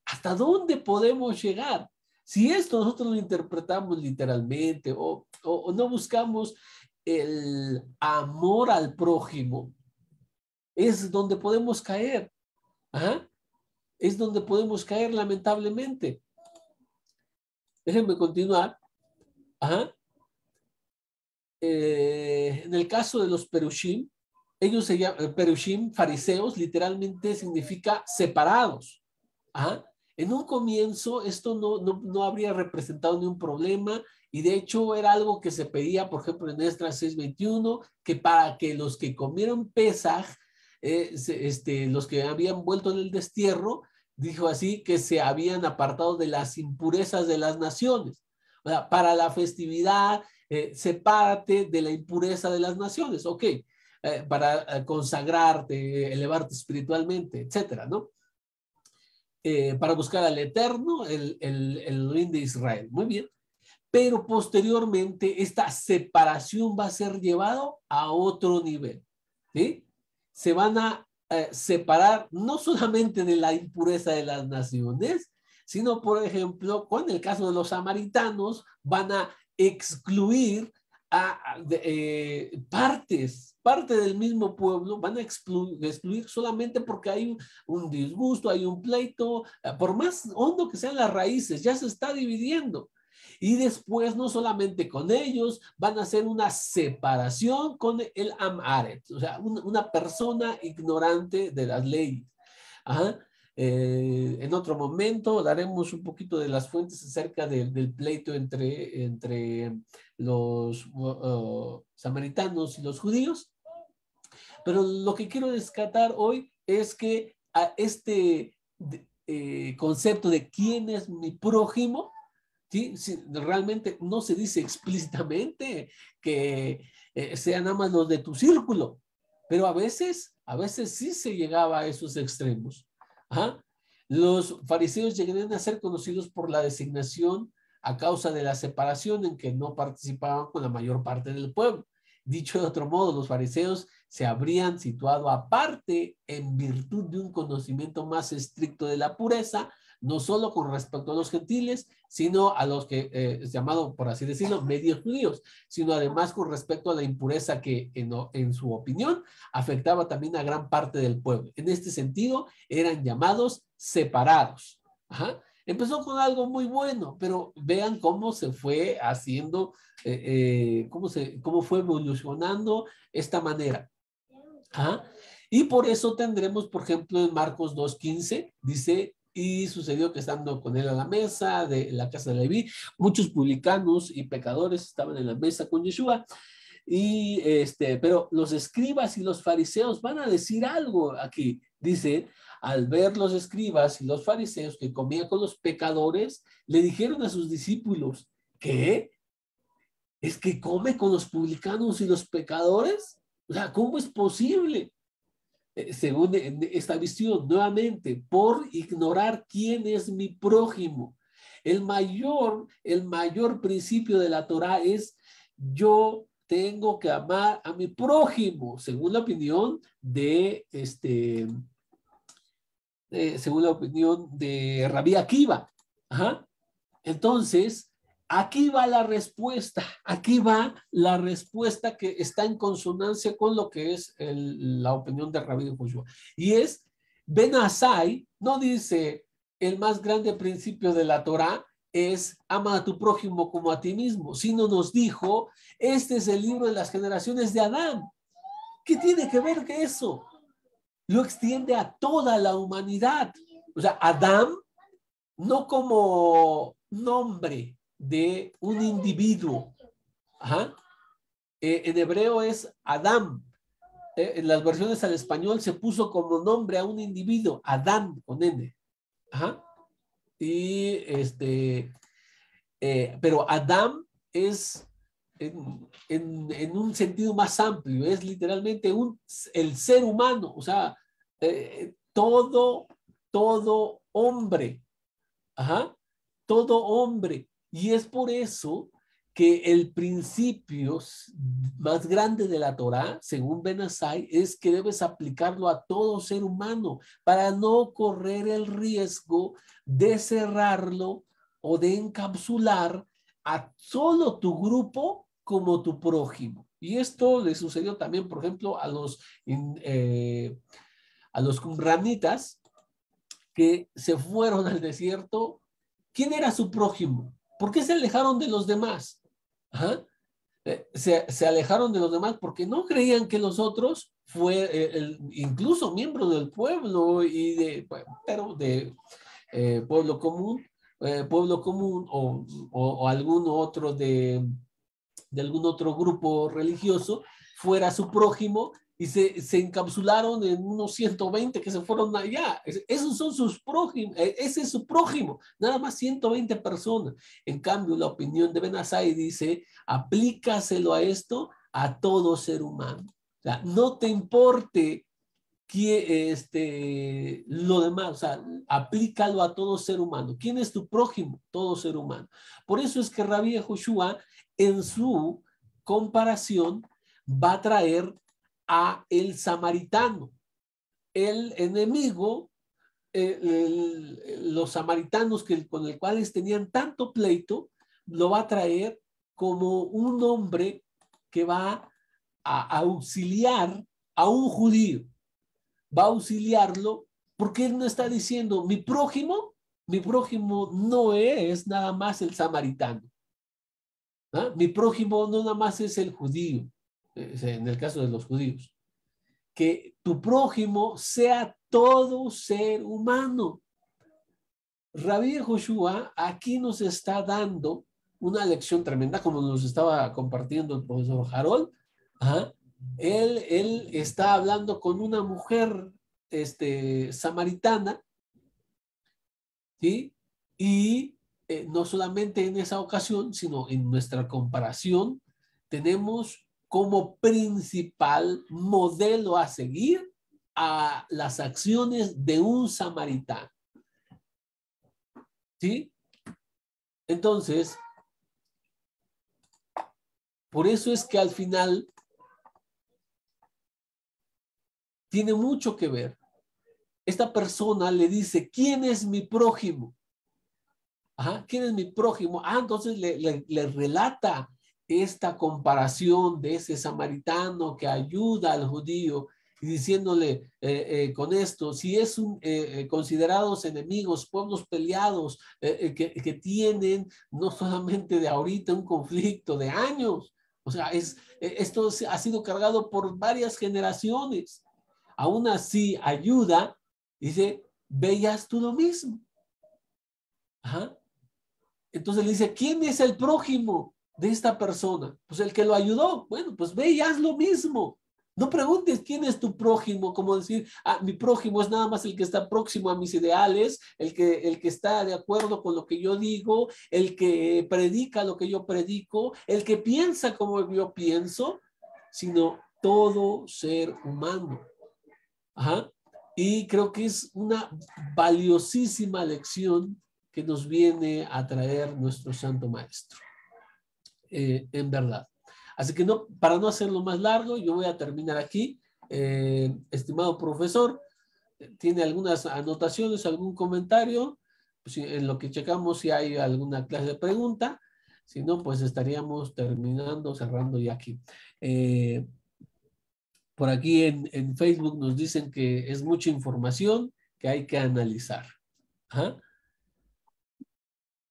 ¿Hasta dónde podemos llegar? Si esto nosotros lo interpretamos literalmente o no buscamos el amor al prójimo, es donde podemos caer. ¿Ah? es donde podemos caer lamentablemente. Déjenme continuar. Ajá. En el caso de los Perushim, ellos se llaman Perushim, fariseos, literalmente significa separados. Ajá. En un comienzo esto no habría representado ni un problema, y de hecho era algo que se pedía, por ejemplo, en Esdras 6:21, que para que los que comieron Pesaj, los que habían vuelto en el destierro, dijo así, que se habían apartado de las impurezas de las naciones. O sea, para la festividad, sepárate de la impureza de las naciones, ok, para consagrarte, elevarte espiritualmente, etcétera, ¿no? Para buscar al Eterno, el Elohim de Israel. Muy bien. Pero posteriormente esta separación va a ser llevado a otro nivel. ¿Sí? Se van a separar no solamente de la impureza de las naciones, sino, por ejemplo, con el caso de los samaritanos, van a excluir parte del mismo pueblo, van a excluir solamente porque hay un disgusto, hay un pleito, por más hondo que sean las raíces, ya se está dividiendo. Y después, no solamente con ellos, van a hacer una separación con el Am-Aret, o sea, una persona ignorante de las leyes. Ajá. En otro momento daremos un poquito de las fuentes acerca del pleito entre los samaritanos y los judíos. Pero lo que quiero rescatar hoy es que a este concepto de quién es mi prójimo, ¿sí? Sí, realmente no se dice explícitamente que sean nada más los de tu círculo, pero a veces sí se llegaba a esos extremos. Ajá. Los fariseos llegarían a ser conocidos por la designación a causa de la separación en que no participaban con la mayor parte del pueblo. Dicho de otro modo, los fariseos se habrían situado aparte en virtud de un conocimiento más estricto de la pureza, no solo con respecto a los gentiles, sino a los que es llamado, por así decirlo, medios judíos, sino además con respecto a la impureza que en su opinión afectaba también a gran parte del pueblo. En este sentido, eran llamados separados. Ajá. Empezó con algo muy bueno, pero vean cómo se fue haciendo, cómo fue evolucionando esta manera. Ajá. Y por eso tendremos, por ejemplo, en Marcos 2:15, dice, y sucedió que estando con él a la mesa de la casa de Leví, muchos publicanos y pecadores estaban en la mesa con Yeshua. Pero los escribas y los fariseos van a decir algo aquí. Dice, al ver los escribas y los fariseos que comían con los pecadores, le dijeron a sus discípulos, ¿qué? ¿Es que come con los publicanos y los pecadores? O sea, ¿cómo es posible? Según esta visión, nuevamente, por ignorar quién es mi prójimo. El mayor principio de la Torá es yo tengo que amar a mi prójimo, según la opinión de Rabí Akiva. Ajá. Entonces, aquí va la respuesta que está en consonancia con lo que es la opinión de Rabí Joshua. Y es, Ben Asai no dice el más grande principio de la Torá es ama a tu prójimo como a ti mismo, sino nos dijo, este es el libro de las generaciones de Adán. ¿Qué tiene que ver que eso? Lo extiende a toda la humanidad. O sea, Adán no como nombre de un individuo. Ajá. En hebreo es Adam. En las versiones al español se puso como nombre a un individuo, Adán con N. Ajá. Y pero Adam es en un sentido más amplio, es literalmente el ser humano, o sea, todo hombre. Ajá. Todo hombre. Y es por eso que el principio más grande de la Torá, según Ben Asai, es que debes aplicarlo a todo ser humano para no correr el riesgo de cerrarlo o de encapsular a solo tu grupo como tu prójimo. Y esto le sucedió también, por ejemplo, a los qumranitas, que se fueron al desierto, ¿quién era su prójimo? ¿Por qué se alejaron de los demás? Ajá. Se alejaron de los demás porque no creían que los otros incluso miembros del pueblo y pueblo común o algún otro de algún otro grupo religioso fuera su prójimo y se encapsularon en unos 120 que se fueron allá. Esos son sus prójimos, ese es su prójimo, nada más 120 personas. En cambio, la opinión de Ben-Azai dice, aplícaselo a esto a todo ser humano. O sea, no te importe lo demás, o sea, aplícalo a todo ser humano. ¿Quién es tu prójimo? Todo ser humano. Por eso es que Rabbi Yehoshua en su comparación va a traer a el samaritano, el enemigo, los samaritanos con el cuales tenían tanto pleito, lo va a traer como un hombre que va a auxiliar a un judío, va a auxiliarlo porque él no está diciendo mi prójimo no es nada más el samaritano. ¿Ah? Mi prójimo no nada más es el judío, en el caso de los judíos. Que tu prójimo sea todo ser humano. Rabbi Yehoshua aquí nos está dando una lección tremenda, como nos estaba compartiendo el profesor Harold. ¿Ah? Él está hablando con una mujer samaritana, ¿sí? Y no solamente en esa ocasión, sino en nuestra comparación, tenemos como principal modelo a seguir a las acciones de un samaritano. ¿Sí? Entonces, por eso es que al final tiene mucho que ver. Esta persona le dice, ¿quién es mi prójimo? Ajá, ¿quién es mi prójimo? Entonces le relata esta comparación de ese samaritano que ayuda al judío y diciéndole con esto, si es considerados enemigos, pueblos peleados que tienen no solamente de ahorita un conflicto de años, o sea, esto ha sido cargado por varias generaciones. Aún así ayuda, dice, veías tú lo mismo. Ajá. Entonces le dice, ¿quién es el prójimo de esta persona? Pues el que lo ayudó. Bueno, pues ve y haz lo mismo. No preguntes quién es tu prójimo, como decir, mi prójimo es nada más el que está próximo a mis ideales, el que está de acuerdo con lo que yo digo, el que predica lo que yo predico, el que piensa como yo pienso, sino todo ser humano. Ajá. Y creo que es una valiosísima lección que nos viene a traer nuestro Santo Maestro, en verdad. Así que no, para no hacerlo más largo, yo voy a terminar aquí. Estimado profesor, ¿tiene algunas anotaciones, algún comentario? Pues, en lo que checamos si hay alguna clase de pregunta. Si no, pues estaríamos terminando, cerrando ya aquí. Por aquí en Facebook nos dicen que es mucha información que hay que analizar. ¿Ah?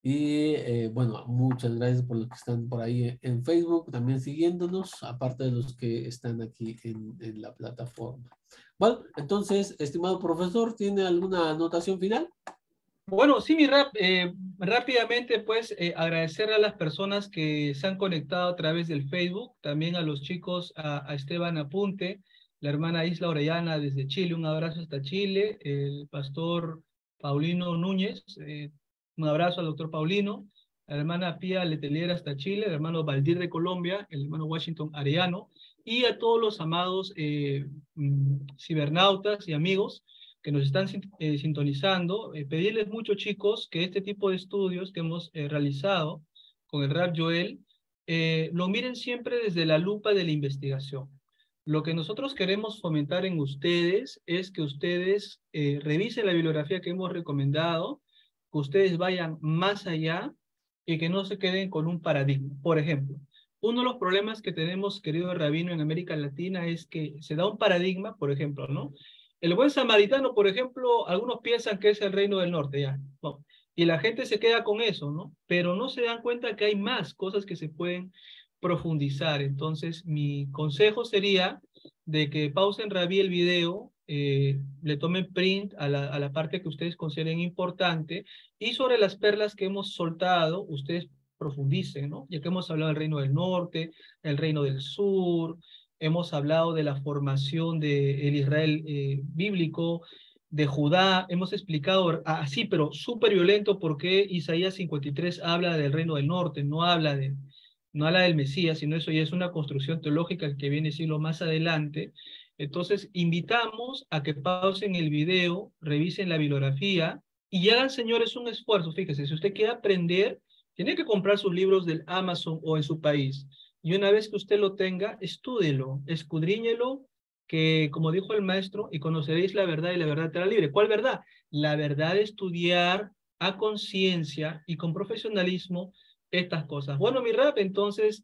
Y bueno, muchas gracias por los que están por ahí en Facebook, también siguiéndonos, aparte de los que están aquí en la plataforma. Bueno, entonces, estimado profesor, ¿tiene alguna anotación final? Bueno, sí, rápidamente, pues, agradecer a las personas que se han conectado a través del Facebook, también a los chicos, a Esteban Apunte, la hermana Isla Orellana desde Chile, un abrazo hasta Chile, el pastor Paulino Núñez, un abrazo al doctor Paulino, la hermana Pía Letelier hasta Chile, el hermano Valdir de Colombia, el hermano Washington Arellano, y a todos los amados cibernautas y amigos que nos están sintonizando, pedirles mucho, chicos, que este tipo de estudios que hemos realizado con el Rab Joel, lo miren siempre desde la lupa de la investigación. Lo que nosotros queremos fomentar en ustedes es que ustedes revisen la bibliografía que hemos recomendado, que ustedes vayan más allá y que no se queden con un paradigma. Por ejemplo, uno de los problemas que tenemos, querido rabino, en América Latina es que se da un paradigma, por ejemplo, ¿no? El buen samaritano, por ejemplo, algunos piensan que es el reino del norte, ya. No. Y la gente se queda con eso, ¿no? Pero no se dan cuenta que hay más cosas que se pueden profundizar. Entonces, mi consejo sería de que pausen Rabí el video, le tomen print a la parte que ustedes consideren importante y sobre las perlas que hemos soltado, ustedes profundicen, ¿no? Ya que hemos hablado del reino del norte, el reino del sur, hemos hablado de la formación del Israel bíblico, de Judá, hemos explicado así, pero súper violento, por qué Isaías 53 habla del reino del norte, no habla del Mesías, sino eso ya es una construcción teológica que viene siglo más adelante. Entonces, invitamos a que pausen el video, revisen la bibliografía y hagan, señores, un esfuerzo. Fíjese, si usted quiere aprender, tiene que comprar sus libros del Amazon o en su país. Y una vez que usted lo tenga, estúdelo, escudriñelo, que como dijo el maestro, y conoceréis la verdad y la verdad te hará libre. ¿Cuál verdad? La verdad de estudiar a conciencia y con profesionalismo estas cosas. Bueno, mi rap, entonces,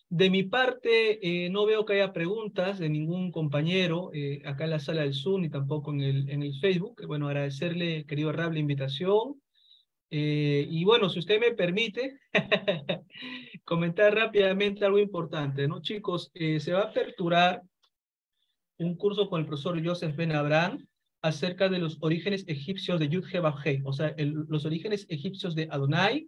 de mi parte, no veo que haya preguntas de ningún compañero acá en la sala del Zoom, ni tampoco en el Facebook. Bueno, agradecerle, querido rap, la invitación. Y bueno, si usted me permite comentar rápidamente algo importante, ¿no? Chicos, se va a aperturar un curso con el profesor Joseph Ben Abraham acerca de los orígenes egipcios de Yud-He-Vav-He, o sea, los orígenes egipcios de Adonai,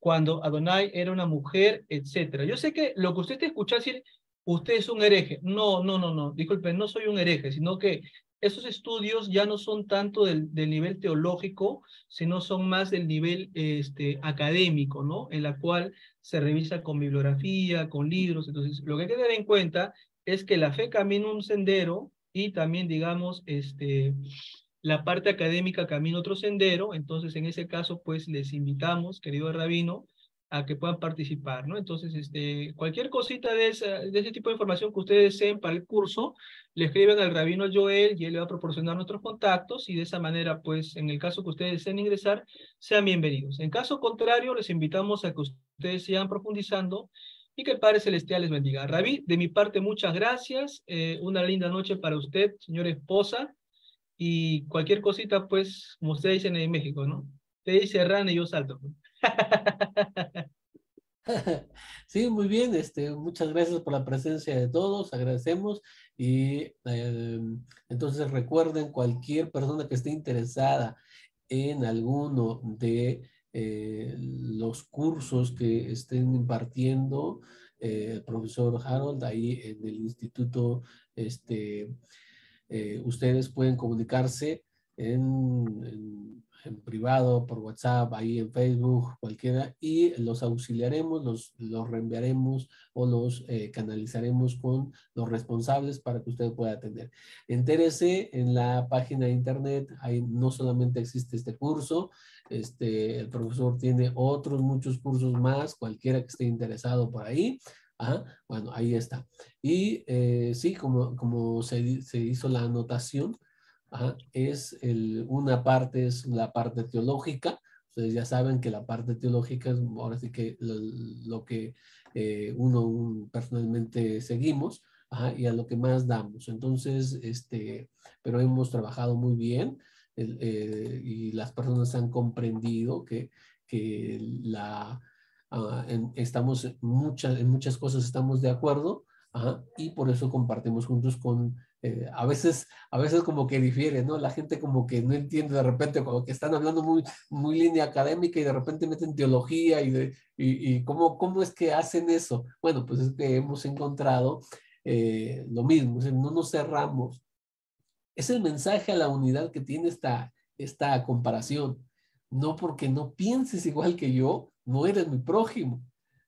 cuando Adonai era una mujer, etcétera. Yo sé que lo que usted te escucha decir, usted es un hereje. No, no, no, no, disculpe, no soy un hereje, sino que esos estudios ya no son tanto del nivel teológico, sino son más del nivel académico, ¿no? En la cual se revisa con bibliografía, con libros. Entonces, lo que hay que tener en cuenta es que la fe camina un sendero y también, digamos, la parte académica camina otro sendero. Entonces, en ese caso, pues les invitamos, querido rabino, a que puedan participar, ¿no? Entonces, cualquier cosita de ese tipo de información que ustedes deseen para el curso, le escriben al rabino Joel y él le va a proporcionar nuestros contactos y de esa manera, pues, en el caso que ustedes deseen ingresar, sean bienvenidos. En caso contrario, les invitamos a que ustedes sigan profundizando y que el Padre Celestial les bendiga. Rabí, de mi parte, muchas gracias. Una linda noche para usted, señora esposa. Y cualquier cosita, pues, como ustedes dicen en México, ¿no? Te dice rana y yo salto. Sí, muy bien. Muchas gracias por la presencia de todos. Agradecemos. Y entonces recuerden, cualquier persona que esté interesada en alguno de los cursos que estén impartiendo el profesor Harold ahí en el instituto, ustedes pueden comunicarse en privado, por WhatsApp, ahí en Facebook, cualquiera, y los auxiliaremos, los reenviaremos o los canalizaremos con los responsables para que usted pueda atender. Entérese en la página de internet, ahí no solamente existe este curso, el profesor tiene otros muchos cursos más, cualquiera que esté interesado por ahí. Ajá, bueno, ahí está. Y sí, como se hizo la anotación, ajá, una parte es la parte teológica. Ustedes ya saben que la parte teológica es ahora sí que lo que personalmente seguimos, ajá, y a lo que más damos. Entonces, pero hemos trabajado muy bien y las personas han comprendido que estamos en muchas cosas estamos de acuerdo. Ajá, y por eso compartimos juntos a veces como que difiere, ¿no? La gente como que no entiende de repente, como que están hablando muy línea académica y de repente meten teología y cómo es que hacen eso. Bueno, pues es que hemos encontrado lo mismo, o sea, no nos cerramos. Es el mensaje a la unidad que tiene esta comparación. No porque no pienses igual que yo, no eres mi prójimo,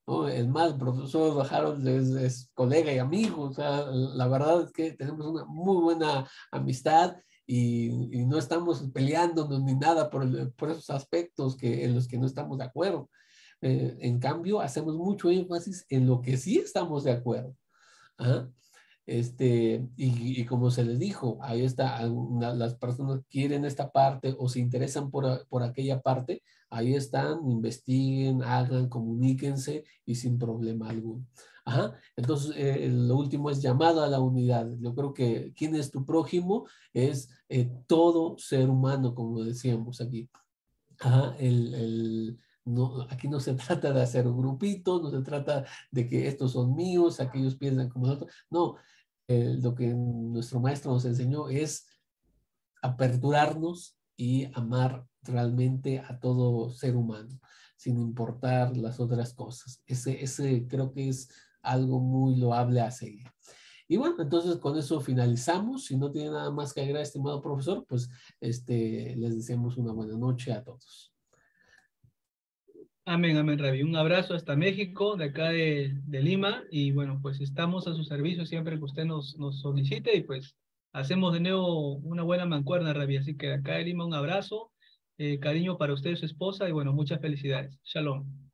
¿no? Es más, el profesor Harold es colega y amigo. O sea, la verdad es que tenemos una muy buena amistad y no estamos peleándonos ni nada por esos aspectos en los que no estamos de acuerdo. En cambio, hacemos mucho énfasis en lo que sí estamos de acuerdo. ¿Ah? Y como se les dijo, ahí está, las personas quieren esta parte o se interesan por aquella parte, ahí están, investiguen, hagan, comuníquense y sin problema alguno. Ajá. Entonces, lo último es llamado a la unidad. Yo creo que quién es tu prójimo es todo ser humano, como decíamos aquí. Ajá. No, aquí no se trata de hacer un grupito, no se trata de que estos son míos, aquellos piensan como nosotros. No, lo que nuestro maestro nos enseñó es aperturarnos y amar realmente a todo ser humano, sin importar las otras cosas. Ese creo que es algo muy loable a seguir. Y bueno, entonces con eso finalizamos. Si no tiene nada más que agregar, estimado profesor, pues les deseamos una buena noche a todos. Amén, amén, Rabbi. Un abrazo hasta México, de acá de Lima, y bueno, pues estamos a su servicio siempre que usted nos solicite, y pues hacemos de nuevo una buena mancuerna, Rabbi. Así que acá de Lima un abrazo, cariño para usted y su esposa, y bueno, muchas felicidades. Shalom.